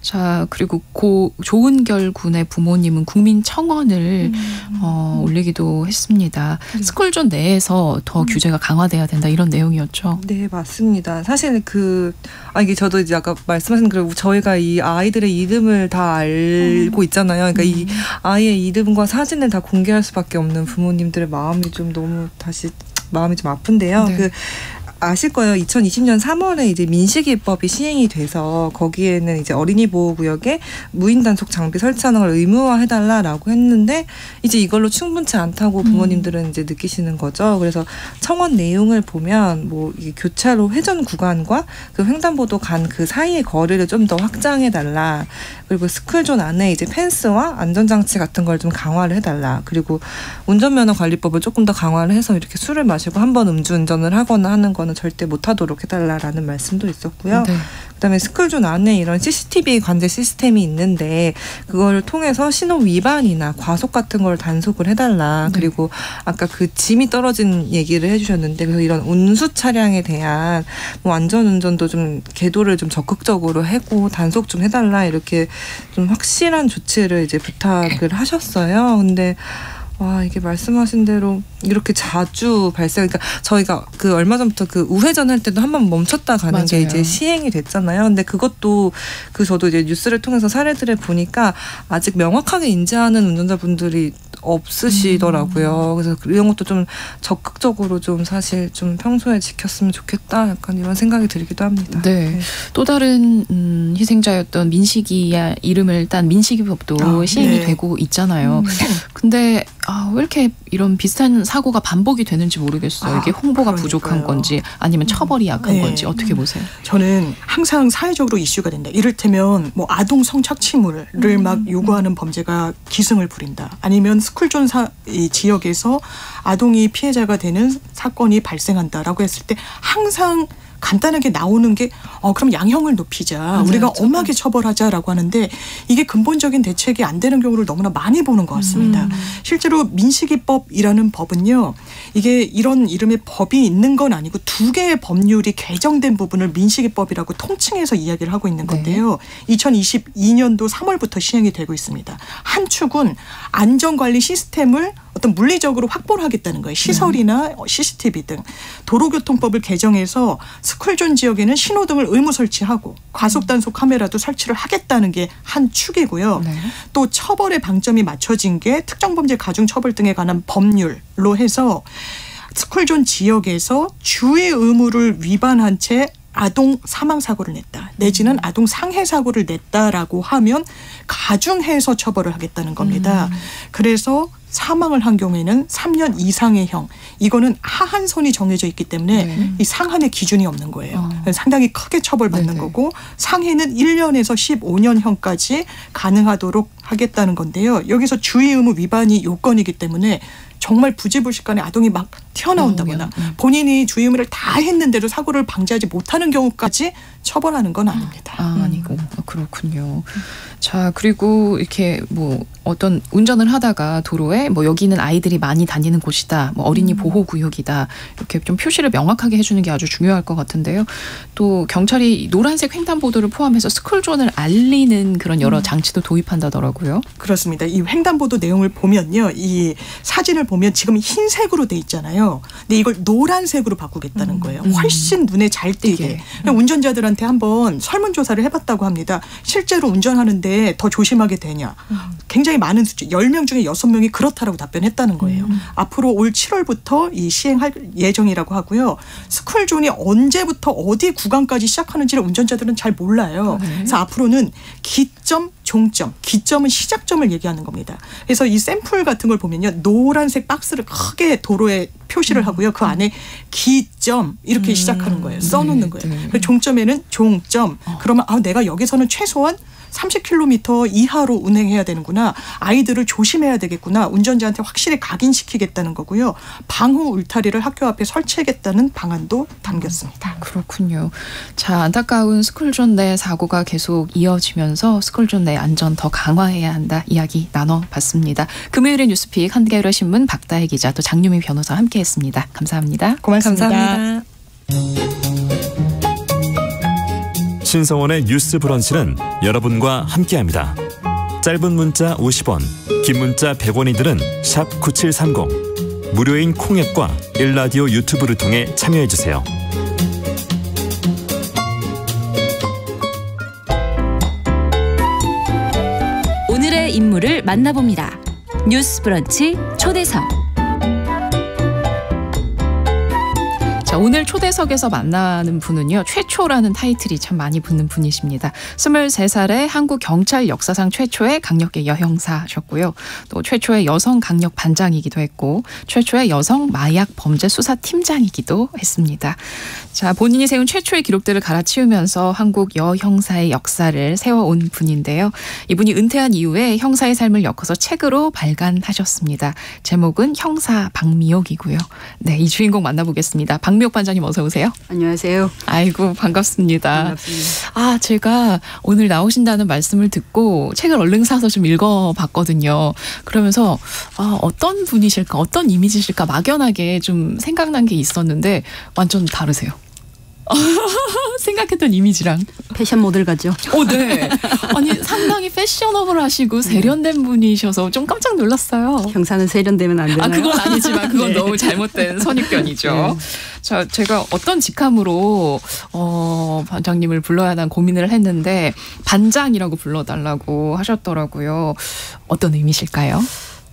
자, 그리고 고 조은결 군의 부모님은 국민청원을 올리기도 했습니다. 스쿨존 내에서 더 규제가 강화돼야 된다 이런 내용이었죠. 네, 맞습니다. 사실 이게 저도 이제 아까 말씀하신 대로 저희가 이 아이들의 이름을 다 알고 있잖아요. 그러니까 이 아이의 이름과 사진을 다 공개할 수밖에 없는 부모님들의 마음이 좀 아픈데요. 네. 아실 거예요. 2020년 3월에 이제 민식이법이 시행이 돼서 거기에는 이제 어린이 보호구역에 무인 단속 장비 설치하는 걸 의무화해달라라고 했는데 이제 이걸로 충분치 않다고 부모님들은 이제 느끼시는 거죠. 그래서 청원 내용을 보면 이게 교차로 회전 구간과 그 횡단보도 간 그 사이의 거리를 좀 더 확장해달라. 그리고 스쿨존 안에 이제 펜스와 안전장치 같은 걸 좀 강화를 해달라. 그리고 운전면허 관리법을 조금 더 강화를 해서 이렇게 술을 마시고 한 번 음주운전을 하거나 하는 거는 절대 못하도록 해달라라는 말씀도 있었고요. 네. 그다음에 스쿨존 안에 이런 CCTV 관제 시스템이 있는데 그걸 통해서 신호 위반이나 과속 같은 걸 단속을 해달라. 네. 그리고 아까 그 짐이 떨어진 얘기를 해주셨는데 그래서 이런 운수 차량에 대한 안전운전도 좀 계도를 좀 적극적으로 하고 단속 좀 해달라 이렇게 좀 확실한 조치를 이제 부탁을 하셨어요. 근데 이게 말씀하신 대로 이렇게 자주 그러니까 저희가 얼마 전부터 우회전 할 때도 한번 멈췄다 가는 맞아요. 게 이제 시행이 됐잖아요. 근데 그것도 저도 이제 뉴스를 통해서 사례들을 보니까 아직 명확하게 인지하는 운전자분들이 없으시더라고요. 그래서 이런 것도 좀 적극적으로 좀 사실 좀 평소에 지켰으면 좋겠다. 약간 이런 생각이 들기도 합니다. 네. 또 다른 희생자였던 민식이의 이름을 딴 민식이법도 시행이 되고 있잖아요. 근데 왜 이렇게 이런 비슷한 사고가 반복이 되는지 모르겠어요. 이게 홍보가 부족한 건지 아니면 처벌이 약한 건지 어떻게 보세요? 저는 항상 사회적으로 이슈가 된다. 이를테면 아동 성착취물을 막 요구하는 범죄가 기승을 부린다. 아니면 스쿨존 이 지역에서 아동이 피해자가 되는 사건이 발생한다라고 했을 때 항상 간단하게 나오는 게 그럼 양형을 높이자. 우리가 엄하게 처벌하자라고 하는데 이게 근본적인 대책이 안 되는 경우를 너무나 많이 보는 것 같습니다. 실제로 민식이법이라는 법은요. 이게 이런 이름의 법이 있는 건 아니고 두 개의 법률이 개정된 부분을 민식이법이라고 통칭해서 이야기를 하고 있는 건데요. 2022년도 3월부터 시행이 되고 있습니다. 한 축은 안전관리 시스템을 어떤 물리적으로 확보를 하겠다는 거예요. 시설이나 CCTV 등. 도로교통법을 개정해서 스쿨존 지역에는 신호등을 의무 설치하고 과속단속 카메라도 설치를 하겠다는 게 한 축이고요. 또 처벌의 방점이 맞춰진 게 특정범죄 가중처벌 등에 관한 법률로 해서 스쿨존 지역에서 주의 의무를 위반한 채 아동 사망 사고를 냈다. 내지는 아동 상해 사고를 냈다라고 하면 가중해서 처벌을 하겠다는 겁니다. 그래서 사망을 한 경우에는 3년 이상의 형. 이거는 하한선이 정해져 있기 때문에 이 상한의 기준이 없는 거예요. 상당히 크게 처벌받는 거고 상해는 1년에서 15년형까지 가능하도록 하겠다는 건데요. 여기서 주의 의무 위반이 요건이기 때문에 정말 부지불식간에 아동이 막 튀어나온다거나 본인이 주의 의무를 다 했는데도 사고를 방지하지 못하는 경우까지 처벌하는 건 아닙니다. 아니고 그렇군요. 자, 그리고 이렇게 뭐 어떤 운전을 하다가 도로에 뭐 여기는 아이들이 많이 다니는 곳이다, 뭐 어린이 보호 구역이다, 이렇게 좀 표시를 명확하게 해주는 게 아주 중요할 것 같은데요. 또 경찰이 노란색 횡단보도를 포함해서 스쿨존을 알리는 그런 여러 장치도 도입한다더라고요. 그렇습니다. 이 횡단보도 내용을 보면요, 이 사진을 보면 지금 흰색으로 돼 있잖아요. 근데 이걸 노란색으로 바꾸겠다는 거예요. 훨씬 눈에 잘 띄게. 운전자들한테 한번 설문조사를 해봤다고 합니다. 실제로 운전하는데 더 조심하게 되냐. 굉장히 많은 수치, 10명 중에 6명이 그렇다라고 답변했다는 거예요. 앞으로 올 7월부터 이 시행할 예정이라고 하고요. 스쿨존이 언제부터 어디 구간까지 시작하는지를 운전자들은 잘 몰라요. 그래서 앞으로는 기점, 종점, 기점은 시작점을 얘기하는 겁니다. 그래서 이 샘플 같은 걸 보면요. 노란색 박스를 크게 도로에 표시를 하고요. 그 안에 기점 이렇게 시작하는 거예요. 써놓는 거예요. 종점에는 종점. 그러면 내가 여기서는 최소한 30km 이하로 운행해야 되는구나. 아이들을 조심해야 되겠구나. 운전자한테 확실히 각인시키겠다는 거고요. 방호 울타리를 학교 앞에 설치하겠다는 방안도 담겼습니다. 그렇군요. 자, 안타까운 스쿨존 내 사고가 계속 이어지면서 스쿨존 내 안전 더 강화해야 한다 이야기 나눠봤습니다. 금요일의 뉴스픽 한겨레 신문 박다혜 기자 또 장유미 변호사 함께했습니다. 감사합니다. 고맙습니다. 감사합니다. 신성원의 뉴스 브런치는 여러분과 함께합니다. 짧은 문자 50원, 긴 문자 100원이들은 샵 9730. 무료인 콩앱과 일라디오 유튜브를 통해 참여해주세요. 오늘의 인물을 만나봅니다. 뉴스 브런치 초대석. 자, 오늘 초대석에서 만나는 분은요. 최초라는 타이틀이 참 많이 붙는 분이십니다. 23살에 한국 경찰 역사상 최초의 강력계 여형사셨고요. 또 최초의 여성 강력 반장이기도 했고 최초의 여성 마약 범죄 수사 팀장이기도 했습니다. 자, 본인이 세운 최초의 기록들을 갈아치우면서 한국 여형사의 역사를 세워온 분인데요. 이분이 은퇴한 이후에 형사의 삶을 엮어서 책으로 발간하셨습니다. 제목은 형사 박미옥이고요. 네, 이 주인공 만나보겠습니다. 박미옥 반장님 어서 오세요. 안녕하세요. 아이고 반갑습니다. 반갑습니다. 제가 오늘 나오신다는 말씀을 듣고 책을 얼른 사서 좀 읽어봤거든요. 그러면서 어떤 분이실까, 어떤 이미지실까 막연하게 좀 생각난 게 있었는데 완전 다르세요. 생각했던 이미지랑. 패션 모델 같죠? 네. 아니 상당히 패셔너블하시고 세련된 분이셔서 좀 깜짝 놀랐어요. 형사는 세련되면 안 되나요? 그건 아니지만 그건 너무 잘못된 선입견이죠. 네. 자, 제가 어떤 직함으로 반장님을 불러야 하나 고민을 했는데 반장이라고 불러달라고 하셨더라고요. 어떤 의미실까요?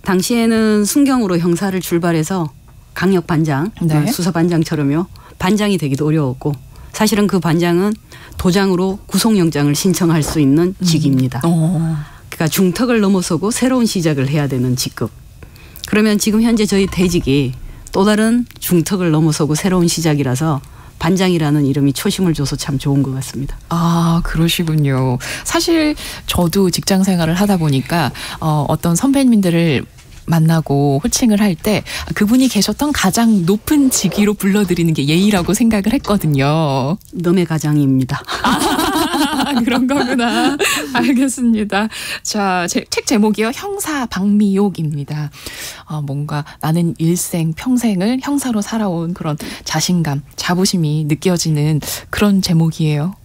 당시에는 순경으로 형사를 출발해서 강력 반장, 네. 수사 반장처럼요. 반장이 되기도 어려웠고 사실은 그 반장은 도장으로 구속영장을 신청할 수 있는 직입니다. 그러니까 중턱을 넘어서고 새로운 시작을 해야 되는 직급. 그러면 지금 현재 저희 대직이 또 다른 중턱을 넘어서고 새로운 시작이라서 반장이라는 이름이 초심을 줘서 참 좋은 것 같습니다. 그러시군요. 사실 저도 직장 생활을 하다 보니까 어떤 선배님들을 만나고 호칭을 할 때 그분이 계셨던 가장 높은 직위로 불러드리는 게 예의라고 생각을 했거든요. 넘의 가장입니다. 그런 거구나. 알겠습니다. 자, 책 제목이요. 형사 박미옥입니다. 뭔가 나는 일생 평생을 형사로 살아온 그런 자신감, 자부심이 느껴지는 그런 제목이에요.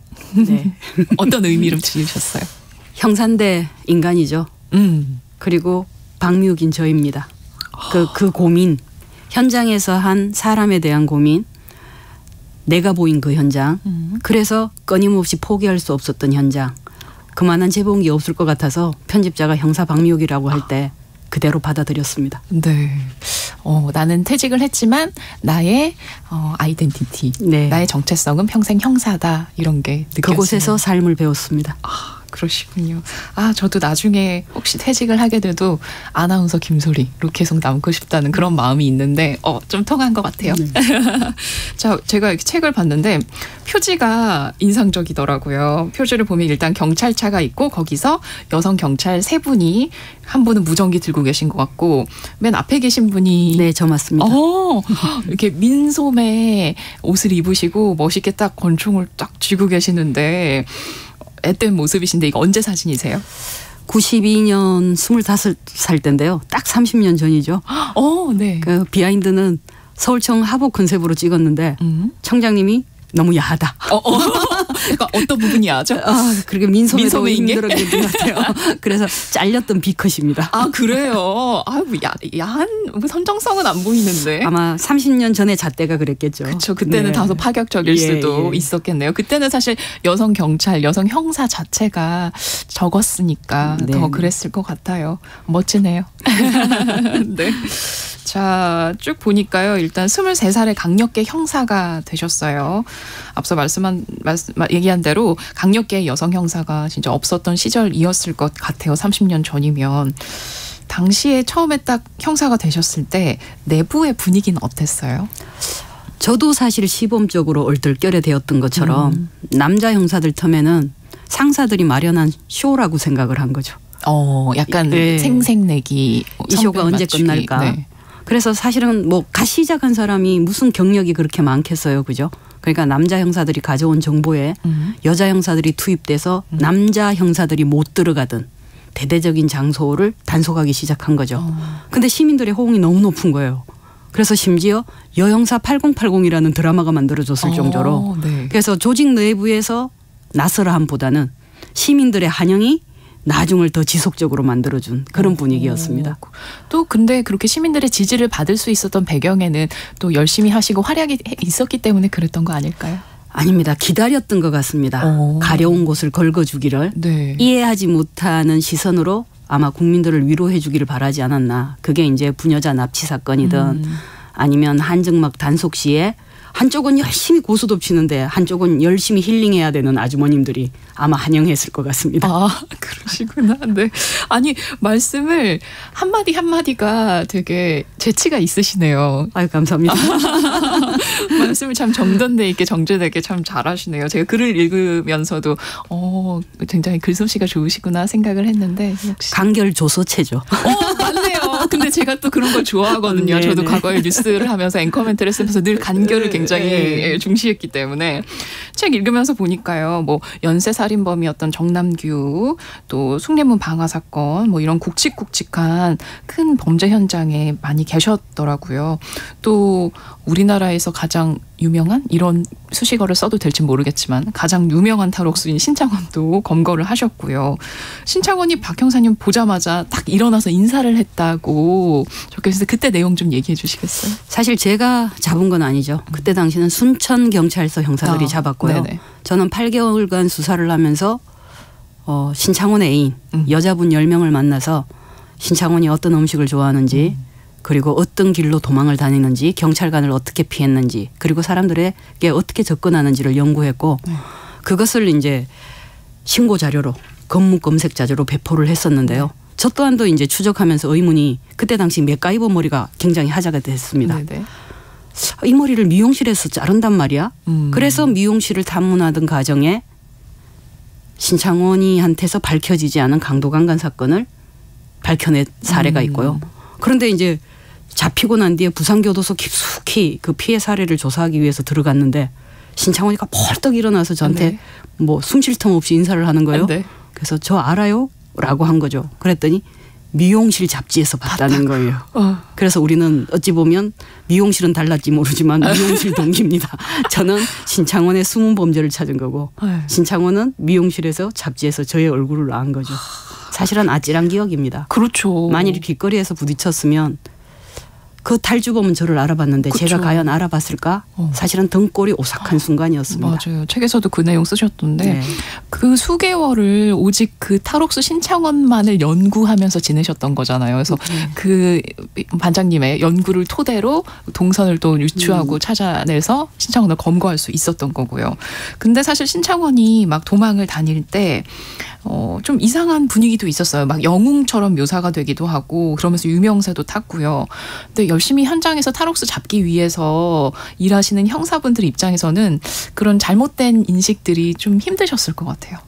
네. 어떤 의미로 지으셨어요? 형사인데 인간이죠. 그리고 박미욱인 저입니다. 그 고민, 현장에서 한 사람에 대한 고민, 내가 보인 그 현장, 그래서 끊임없이 포기할 수 없었던 현장, 그만한 제목이 없을 것 같아서 편집자가 형사 박미욱이라고 할 때 그대로 받아들였습니다. 네. 나는 퇴직을 했지만 나의 아이덴티티, 네. 나의 정체성은 평생 형사다, 이런 게 느껴지는. 그곳에서 삶을 배웠습니다. 그러시군요. 저도 나중에 혹시 퇴직을 하게 돼도 아나운서 김소리로 계속 남고 싶다는 그런 마음이 있는데 좀 통한 것 같아요. 자, 제가 이렇게 책을 봤는데 표지가 인상적이더라고요. 표지를 보면 일단 경찰차가 있고 거기서 여성 경찰 3분이, 한 분은 무전기 들고 계신 것 같고 맨 앞에 계신 분이 네, 저 맞습니다. 이렇게 민소매 옷을 입으시고 멋있게 딱 권총을 딱 쥐고 계시는데 앳된 모습이신데 이거 언제 사진이세요? 92년 25살 때인데요. 딱 30년 전이죠. 네. 그 비하인드는 서울청 하복 컨셉으로 찍었는데 청장님이 너무 야하다. 그러니까 어떤 부분이 야하죠? 그렇게 민소매도 민소매인 힘들었던 것 같아요. 그래서 잘렸던 B컷입니다. 그래요? 야한 선정성은 안 보이는데. 아마 30년 전에 잣대가 그랬겠죠. 그렇죠. 그때는 네. 다소 파격적일 수도 있었겠네요. 그때는 사실 여성 경찰, 여성 형사 자체가 적었으니까 더 그랬을 것 같아요. 멋지네요. 네. 자, 쭉 보니까요. 일단 23살에 강력계 형사가 되셨어요. 앞서 얘기한 대로 강력계 여성 형사가 진짜 없었던 시절이었을 것 같아요. 30년 전이면. 당시에 처음에 딱 형사가 되셨을 때 내부의 분위기는 어땠어요? 저도 사실 시범적으로 얼떨결에 되었던 것처럼 남자 형사들 텀에는 상사들이 마련한 쇼라고 생각을 한 거죠. 약간 네. 생색내기. 이 쇼가 언제 맞추기. 끝날까. 네. 그래서 사실은 갓 시작한 사람이 무슨 경력이 그렇게 많겠어요. 그죠? 그러니까 남자 형사들이 가져온 정보에 여자 형사들이 투입돼서 남자 형사들이 못 들어가던 대대적인 장소를 단속하기 시작한 거죠. 근데 시민들의 호응이 너무 높은 거예요. 그래서 심지어 여형사 8080이라는 드라마가 만들어졌을 정도로. 네. 그래서 조직 내부에서 나서라함보다는 시민들의 환영이 나중을 더 지속적으로 만들어준 그런 분위기였습니다. 또 근데 그렇게 시민들의 지지를 받을 수 있었던 배경에는 또 열심히 하시고 활약이 있었기 때문에 그랬던 거 아닐까요? 아닙니다. 기다렸던 것 같습니다. 가려운 곳을 걸거주기를. 네. 이해하지 못하는 시선으로 아마 국민들을 위로해 주기를 바라지 않았나. 그게 이제 부녀자 납치 사건이든 아니면 한증막 단속 시에 한쪽은 열심히 고소덮치는데 한쪽은 열심히 힐링해야 되는 아주머님들이 아마 환영했을 것 같습니다. 그러시구나. 네. 아니, 말씀을 한마디 한마디가 되게 재치가 있으시네요. 아유, 감사합니다. 말씀을 참 정돈돼 있게 정제되게 참 잘하시네요. 제가 글을 읽으면서도 굉장히 글솜씨가 좋으시구나 생각을 했는데 역시 간결 조소체죠. 맞네요. 근데 제가 또 그런 걸 좋아하거든요. 네네. 저도 과거에 뉴스를 하면서 앵커멘트를 쓰면서 늘 간결을 굉장히 중시했기 때문에 책 읽으면서 보니까요. 뭐 연쇄살인범이었던 정남규, 또 숭례문 방화 사건, 뭐 이런 굵직굵직한 큰 범죄 현장에 많이 계셨더라고요. 또 우리나라에서 가장 유명한, 이런 수식어를 써도 될지 모르겠지만 가장 유명한 탈옥수인 신창원도 검거를 하셨고요. 신창원이 박 형사님 보자마자 딱 일어나서 인사를 했다고 적혀있어서 그때 내용 좀 얘기해 주시겠어요? 사실 제가 잡은 건 아니죠. 그때 당시는 순천경찰서 형사들이 잡았고요. 네네. 저는 8개월간 수사를 하면서 신창원의 애인 여자분 10명을 만나서 신창원이 어떤 음식을 좋아하는지 그리고 어떤 길로 도망을 다니는지 경찰관을 어떻게 피했는지 그리고 사람들에게 어떻게 접근하는지를 연구했고 그것을 이제 신고 자료로 검문 검색 자료로 배포를 했었는데요. 저 또한도 이제 추적하면서 의문이 그때 당시 맥가이버 머리가 굉장히 화제가 됐습니다. 네네. 이 머리를 미용실에서 자른단 말이야. 그래서 미용실을 탐문하던 과정에 신창원이한테서 밝혀지지 않은 강도강간 사건을 밝혀낸 사례가 있고요. 그런데 이제 잡히고 난 뒤에 부산교도소 깊숙이 그 피해 사례를 조사하기 위해서 들어갔는데 신창원이가 벌떡 일어나서 저한테 뭐 숨 쉴 틈 없이 인사를 하는 거예요. 그래서 저 알아요? 라고 한 거죠. 그랬더니 미용실 잡지에서 봤다는 거예요. 그래서 우리는 어찌 보면 미용실은 달랐지 모르지만 미용실 동기입니다. 저는 신창원의 숨은 범죄를 찾은 거고 신창원은 미용실에서 잡지에서 저의 얼굴을 안 거죠. 사실은 아찔한 기억입니다. 그렇죠. 만일 길거리에서 부딪혔으면 그 탈주범은 저를 알아봤는데 그쵸. 제가 과연 알아봤을까? 사실은 등골이 오싹한 순간이었습니다. 맞아요. 책에서도 그 내용 쓰셨던데 네. 그 수개월을 오직 그 탈옥수 신창원만을 연구하면서 지내셨던 거잖아요. 그래서 그 반장님의 연구를 토대로 동선을 또 유추하고 찾아내서 신창원을 검거할 수 있었던 거고요. 근데 사실 신창원이 막 도망을 다닐 때 좀 이상한 분위기도 있었어요. 막 영웅처럼 묘사가 되기도 하고 그러면서 유명세도 탔고요. 근데 열심히 현장에서 탈옥수 잡기 위해서 일하시는 형사분들 입장에서는 그런 잘못된 인식들이 좀 힘드셨을 것 같아요.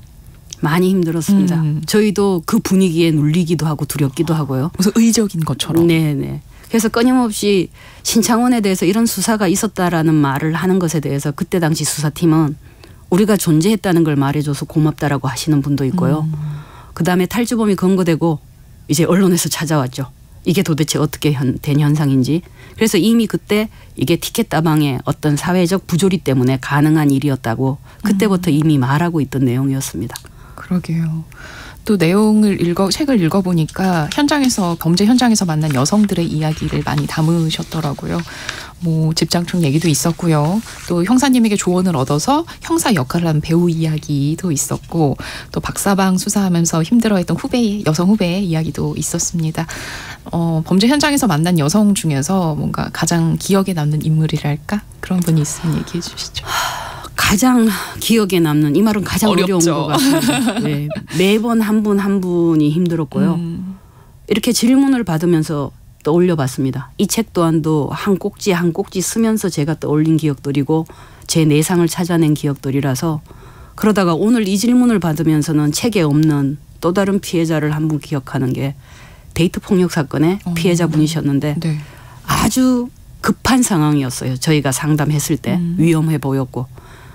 많이 힘들었습니다. 저희도 그 분위기에 눌리기도 하고 두렵기도 하고요. 무슨 의적인 것처럼. 네네. 그래서 끊임없이 신창원에 대해서 이런 수사가 있었다라는 말을 하는 것에 대해서 그때 당시 수사팀은 우리가 존재했다는 걸 말해줘서 고맙다라고 하시는 분도 있고요. 그다음에 탈주범이 검거되고 이제 언론에서 찾아왔죠. 이게 도대체 어떻게 된 현상인지. 그래서 이미 그때 이게 티켓 다방의 어떤 사회적 부조리 때문에 가능한 일이었다고 그때부터 이미 말하고 있던 내용이었습니다. 그러게요. 또 내용을 책을 읽어보니까 범죄 현장에서 만난 여성들의 이야기를 많이 담으셨더라고요. 뭐 집장충 얘기도 있었고요. 또 형사님에게 조언을 얻어서 형사 역할을 한 배우 이야기도 있었고 또 박사방 수사하면서 힘들어했던 여성 후배의 이야기도 있었습니다. 범죄 현장에서 만난 여성 중에서 뭔가 가장 기억에 남는 인물이랄까? 그런 분이 있으면 얘기해 주시죠. 가장 기억에 남는 이 말은 가장 어려운 것 같습니다. 네. 매번 한 분 한 분이 힘들었고요. 이렇게 질문을 받으면서 떠올려 봤습니다. 이 책 또한도 한 꼭지 한 꼭지 쓰면서 제가 떠올린 기억들이고 제 내상을 찾아낸 기억들이라서 그러다가 오늘 이 질문을 받으면서는 책에 없는 또 다른 피해자를 한 분 기억하는 게 데이트 폭력 사건의 피해자분이셨는데 네. 아주 급한 상황이었어요. 저희가 상담했을 때 위험해 보였고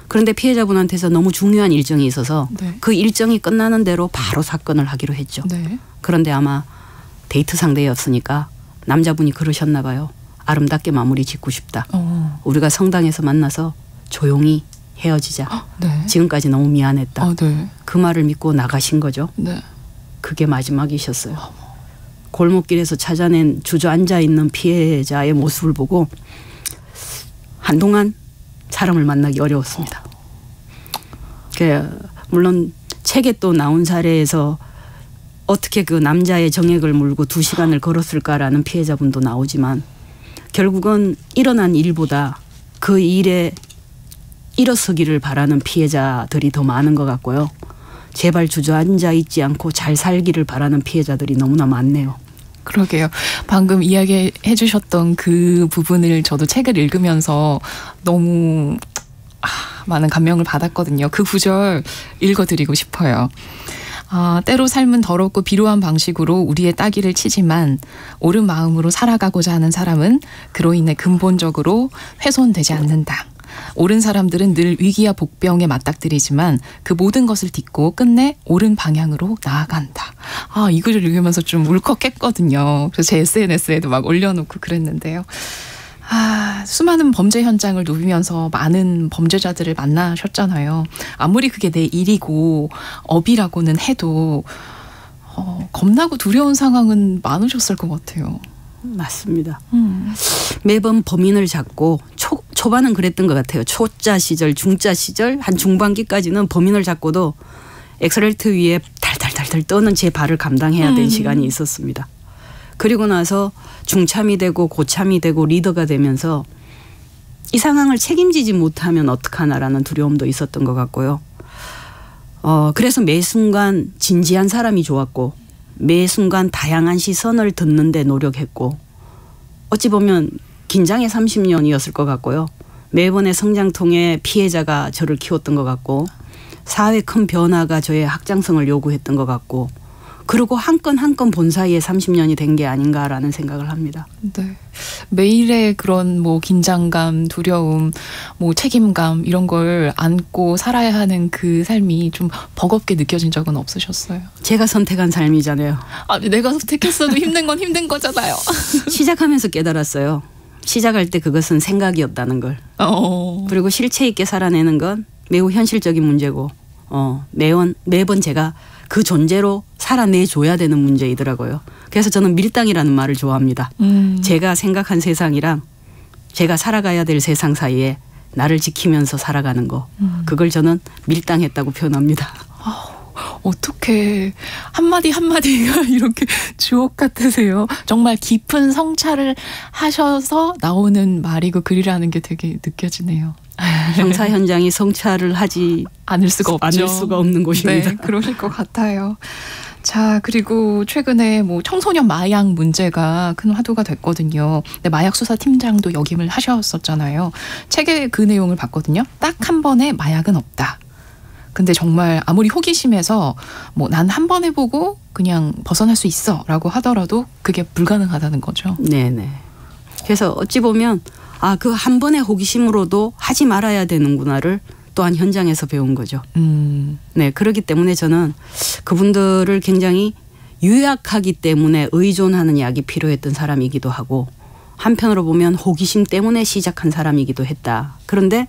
그런데 피해자분한테서 너무 중요한 일정이 있어서 그 일정이 끝나는 대로 바로 사건을 하기로 했죠. 그런데 아마 데이트 상대였으니까 남자분이 그러셨나 봐요. 아름답게 마무리 짓고 싶다. 우리가 성당에서 만나서 조용히 헤어지자. 지금까지 너무 미안했다. 그 말을 믿고 나가신 거죠. 그게 마지막이셨어요. 골목길에서 찾아낸 주저앉아 있는 피해자의 모습을 보고 한동안 사람을 만나기 어려웠습니다. 물론 책에 또 나온 사례에서 어떻게 그 남자의 정액을 물고 2시간을 걸었을까라는 피해자분도 나오지만 결국은 일어난 일보다 그 일에 일어서기를 바라는 피해자들이 더 많은 것 같고요. 제발 주저앉아 있지 않고 잘 살기를 바라는 피해자들이 너무나 많네요. 그러게요. 방금 이야기해 주셨던 그 부분을 저도 책을 읽으면서 너무 많은 감명을 받았거든요. 그 구절 읽어드리고 싶어요. 때로 삶은 더럽고 비루한 방식으로 우리의 따귀를 치지만 옳은 마음으로 살아가고자 하는 사람은 그로 인해 근본적으로 훼손되지 않는다. 옳은 사람들은 늘 위기와 복병에 맞닥뜨리지만 그 모든 것을 딛고 끝내 옳은 방향으로 나아간다. 이 글을 읽으면서 좀 울컥했거든요. 그래서 제 SNS에도 막 올려놓고 그랬는데요. 수많은 범죄 현장을 누비면서 많은 범죄자들을 만나셨잖아요. 아무리 그게 내 일이고 업이라고는 해도 겁나고 두려운 상황은 많으셨을 것 같아요. 맞습니다. 매번 범인을 잡고 초반은 그랬던 것 같아요. 초짜 시절, 중짜 시절, 한 중반기까지는 범인을 잡고도 엑셀레이터 위에 달달달달 떠는 제 발을 감당해야 된 시간이 있었습니다. 그리고 나서 중참이 되고 고참이 되고 리더가 되면서 이 상황을 책임지지 못하면 어떡하나라는 두려움도 있었던 것 같고요. 그래서 매 순간 진지한 사람이 좋았고 매 순간 다양한 시선을 듣는 데 노력했고 어찌 보면 긴장의 30년이었을 것 같고요. 매번의 성장통에 피해자가 저를 키웠던 것 같고 사회 큰 변화가 저의 확장성을 요구했던 것 같고 그리고 한 건 한 건 본 사이에 30년이 된 게 아닌가라는 생각을 합니다. 네. 매일의 그런 뭐 긴장감, 두려움, 뭐 책임감 이런 걸 안고 살아야 하는 그 삶이 좀 버겁게 느껴진 적은 없으셨어요? 제가 선택한 삶이잖아요. 아, 내가 선택했어도 힘든 건 힘든 거잖아요. 시작하면서 깨달았어요. 시작할 때 그것은 생각이었다는 걸. 그리고 실체 있게 살아내는 건 매우 현실적인 문제고 매번 제가 그 존재로 살아내줘야 되는 문제이더라고요. 그래서 저는 밀당이라는 말을 좋아합니다. 제가 생각한 세상이랑 제가 살아가야 될 세상 사이에 나를 지키면서 살아가는 거. 그걸 저는 밀당했다고 표현합니다. 어떻게 한마디 한마디가 이렇게 주옥 같으세요. 정말 깊은 성찰을 하셔서 나오는 말이고 글이라는 게 되게 느껴지네요. 형사 현장이 성찰을 하지 않을 수가 없죠. 않을 수가 없는 곳입니다. 네, 그러실 것 같아요. 자, 그리고 최근에 뭐 청소년 마약 문제가 큰 화두가 됐거든요. 근데 마약 수사 팀장도 역임을 하셨었잖아요. 책에 그 내용을 봤거든요. 딱 한 번에 마약은 없다. 근데 정말 아무리 호기심에서 뭐 난 한 번 해보고 그냥 벗어날 수 있어라고 하더라도 그게 불가능하다는 거죠. 네네. 그래서 어찌 보면 그 한 번의 호기심으로도 하지 말아야 되는구나를 또한 현장에서 배운 거죠. 네, 그렇기 때문에 저는 그분들을 굉장히 유약하기 때문에 의존하는 약이 필요했던 사람이기도 하고 한편으로 보면 호기심 때문에 시작한 사람이기도 했다. 그런데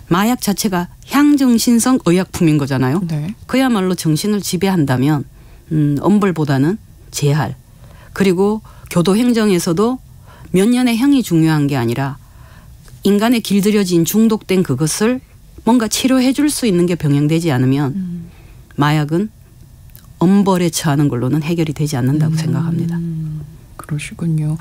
마약 자체가 향정신성 의약품인 거잖아요. 네. 그야말로 정신을 지배한다면 엄벌보다는 재할. 그리고 교도행정에서도 몇 년의 형이 중요한 게 아니라 인간에 길들여진 중독된 그것을 뭔가 치료해 줄 수 있는 게 병행되지 않으면 마약은 엄벌에 처하는 걸로는 해결이 되지 않는다고 생각합니다. 그러시군요.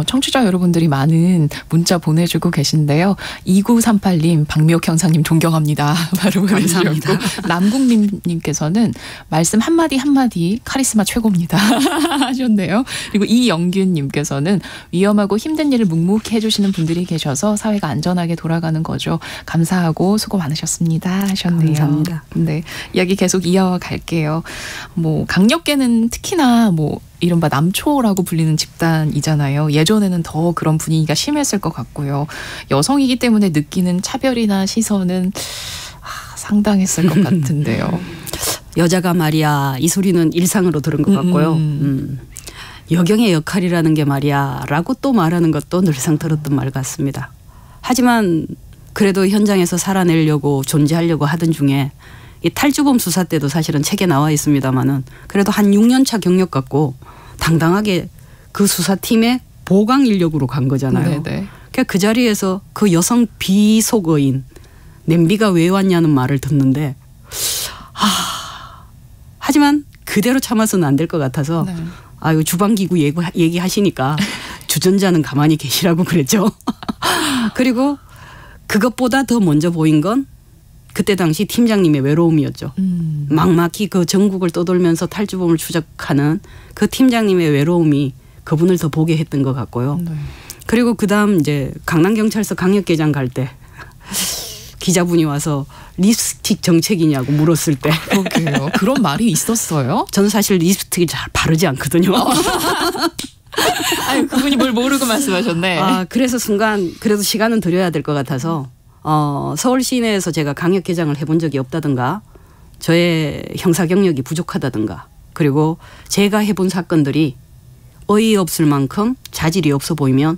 청취자 여러분들이 많은 문자 보내주고 계신데요. 2938님, 박미옥 형사님 존경합니다. 바로 보내주셨고 남국민님께서는 말씀 한마디 한마디 카리스마 최고입니다. 하셨네요. 그리고 이영균님께서는 위험하고 힘든 일을 묵묵히 해주시는 분들이 계셔서 사회가 안전하게 돌아가는 거죠. 감사하고 수고 많으셨습니다. 하셨네요. 감사합니다. 네, 이야기 계속 이어갈게요. 뭐 강력계는 특히나 뭐 이른바 남초라고 불리는 집단이잖아요. 예전에는 더 그런 분위기가 심했을 것 같고요. 여성이기 때문에 느끼는 차별이나 시선은 상당했을 것 같은데요. 여자가 말이야 이 소리는 일상으로 들은 것 같고요. 여경의 역할이라는 게 말이야 라고 또 말하는 것도 늘상 들었던 말 같습니다. 하지만 그래도 현장에서 살아내려고 존재하려고 하던 중에 이 탈주범 수사 때도 사실은 책에 나와 있습니다마는 그래도 한 6년 차 경력 갖고 당당하게 그 수사팀의 보강 인력으로 간 거잖아요. 그러니까 그 자리에서 그 여성 비속어인 냄비가 왜 왔냐는 말을 듣는데 하지만 그대로 참아서는 안 될 것 같아서 아유 주방기구 얘기하시니까 주전자는 가만히 계시라고 그랬죠. 그리고 그것보다 더 먼저 보인 건 그때 당시 팀장님의 외로움이었죠. 막막히 그 전국을 떠돌면서 탈주범을 추적하는 그 팀장님의 외로움이 그분을 더 보게 했던 것 같고요. 그리고 그다음 이제 강남경찰서 강력계장 갈 때 기자분이 와서 립스틱 정책이냐고 물었을 때 그러게요. 그런 말이 있었어요? 저는 사실 립스틱을 잘 바르지 않거든요. 아유, 그분이 뭘 모르고 말씀하셨네. 그래서 순간 그래도 시간은 드려야 될 것 같아서 서울 시내에서 제가 강력계장을 해본 적이 없다든가 저의 형사 경력이 부족하다든가 그리고 제가 해본 사건들이 어이없을 만큼 자질이 없어 보이면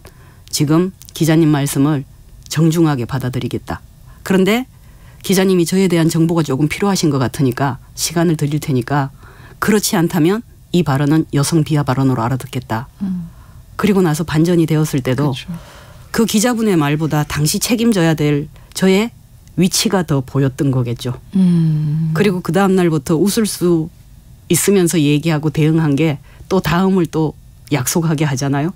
지금 기자님 말씀을 정중하게 받아들이겠다. 그런데 기자님이 저에 대한 정보가 조금 필요하신 것 같으니까 시간을 드릴 테니까 그렇지 않다면 이 발언은 여성 비하 발언으로 알아듣겠다. 그리고 나서 반전이 되었을 때도 그렇죠. 그 기자분의 말보다 당시 책임져야 될 저의 위치가 더 보였던 거겠죠. 그리고 그 다음 날부터 웃을 수 있으면서 얘기하고 대응한 게 또 다음을 또 약속하게 하잖아요.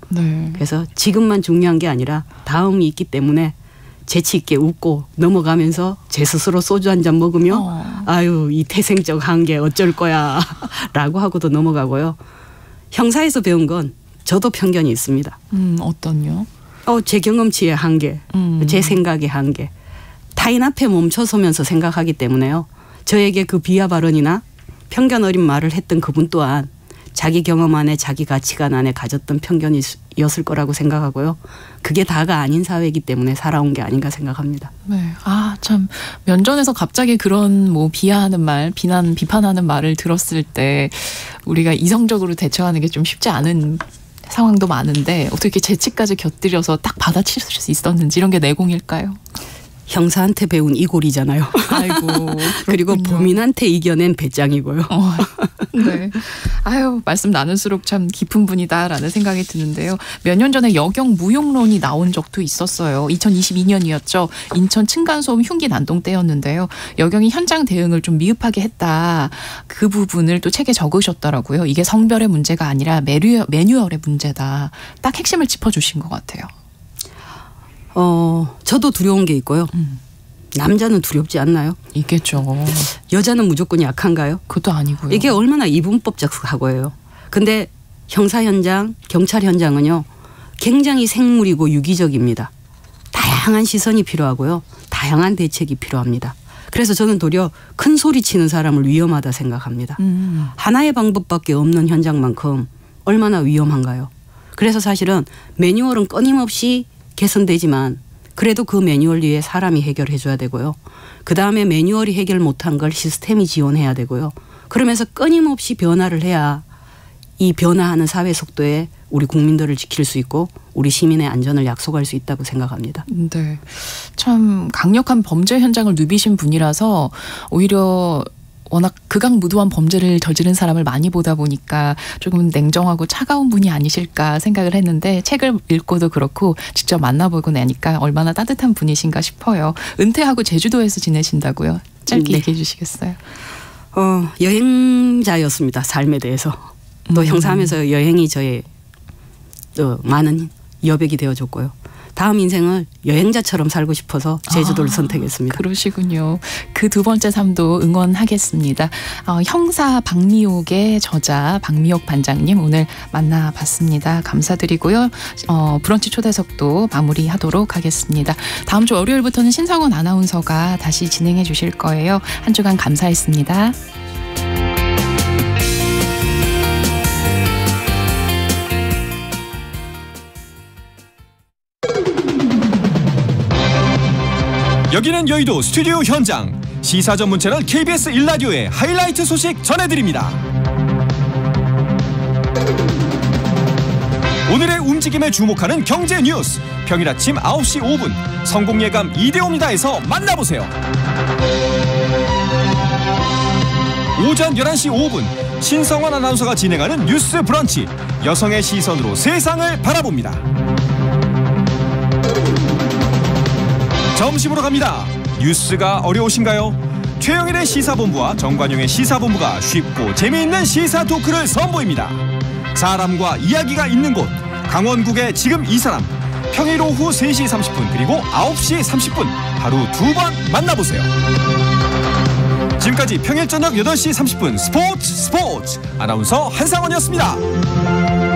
그래서 지금만 중요한 게 아니라 다음이 있기 때문에 재치 있게 웃고 넘어가면서 제 스스로 소주 한 잔 먹으며 아유 이 태생적 한계 어쩔 거야 라고 하고도 넘어가고요. 형사에서 배운 건 저도 편견이 있습니다. 어떤요? 제 경험치의 한계, 제 생각의 한계. 타인 앞에 멈춰서면서 생각하기 때문에요. 저에게 그 비하 발언이나 편견 어린 말을 했던 그분 또한 자기 경험 안에 자기 가치관 안에 가졌던 편견이었을 거라고 생각하고요. 그게 다가 아닌 사회이기 때문에 살아온 게 아닌가 생각합니다. 네. 아, 참 면전에서 갑자기 그런 뭐 비하하는 말, 비판하는 말을 들었을 때 우리가 이성적으로 대처하는 게 좀 쉽지 않은 상황도 많은데 어떻게 이렇게 재치까지 곁들여서 딱 받아칠 수 있었는지 이런 게 내공일까요? 형사한테 배운 이골이잖아요. 아이고. 그리고 범인한테 이겨낸 배짱이고요. 네. 아유, 말씀 나눌수록 참 깊은 분이다라는 생각이 드는데요. 몇 년 전에 여경 무용론이 나온 적도 있었어요. 2022년이었죠. 인천 층간소음 흉기 난동 때였는데요. 여경이 현장 대응을 좀 미흡하게 했다. 그 부분을 또 책에 적으셨더라고요. 이게 성별의 문제가 아니라 매뉴얼의 문제다. 딱 핵심을 짚어주신 것 같아요. 저도 두려운 게 있고요. 남자는 두렵지 않나요? 있겠죠. 여자는 무조건 약한가요? 그것도 아니고요. 이게 얼마나 이분법적 사고예요. 근데 형사 현장, 경찰 현장은요. 굉장히 생물이고 유기적입니다. 다양한 시선이 필요하고요. 다양한 대책이 필요합니다. 그래서 저는 도리어 큰 소리 치는 사람을 위험하다 생각합니다. 하나의 방법밖에 없는 현장만큼 얼마나 위험한가요? 그래서 사실은 매뉴얼은 끊임없이 개선되지만 그래도 그 매뉴얼 위에 사람이 해결해 줘야 되고요. 그다음에 매뉴얼이 해결 못한 걸 시스템이 지원해야 되고요. 그러면서 끊임없이 변화를 해야 이 변화하는 사회 속도에 우리 국민들을 지킬 수 있고 우리 시민의 안전을 약속할 수 있다고 생각합니다. 네, 참 강력한 범죄 현장을 누비신 분이라서 오히려 워낙 극악무도한 범죄를 저지른 사람을 많이 보다 보니까 조금 냉정하고 차가운 분이 아니실까 생각을 했는데 책을 읽고도 그렇고 직접 만나보고 나니까 얼마나 따뜻한 분이신가 싶어요. 은퇴하고 제주도에서 지내신다고요? 짧게 네. 얘기해 주시겠어요? 여행자였습니다. 삶에 대해서. 또 형사하면서 여행이 저의 많은 여백이 되어줬고요. 다음 인생을 여행자처럼 살고 싶어서 제주도를 선택했습니다. 그러시군요. 그 두 번째 삶도 응원하겠습니다. 형사 박미옥의 저자 박미옥 반장님 오늘 만나봤습니다. 감사드리고요. 브런치 초대석도 마무리하도록 하겠습니다. 다음 주 월요일부터는 신성원 아나운서가 다시 진행해 주실 거예요. 한 주간 감사했습니다. 여기는 여의도 스튜디오 현장. 시사 전문 채널 KBS 1라디오의 하이라이트 소식 전해드립니다. 오늘의 움직임에 주목하는 경제 뉴스. 평일 아침 9시 5분 성공예감 이대호입니다에서 만나보세요. 오전 11시 5분 신성원 아나운서가 진행하는 뉴스 브런치. 여성의 시선으로 세상을 바라봅니다. 점심으로 갑니다. 뉴스가 어려우신가요? 최영일의 시사본부와 정관용의 시사본부가 쉽고 재미있는 시사 토크를 선보입니다. 사람과 이야기가 있는 곳 강원국의 지금 이 사람 평일 오후 3시 30분 그리고 9시 30분 하루 2번 만나보세요. 지금까지 평일 저녁 8시 30분 스포츠 아나운서 한상원이었습니다.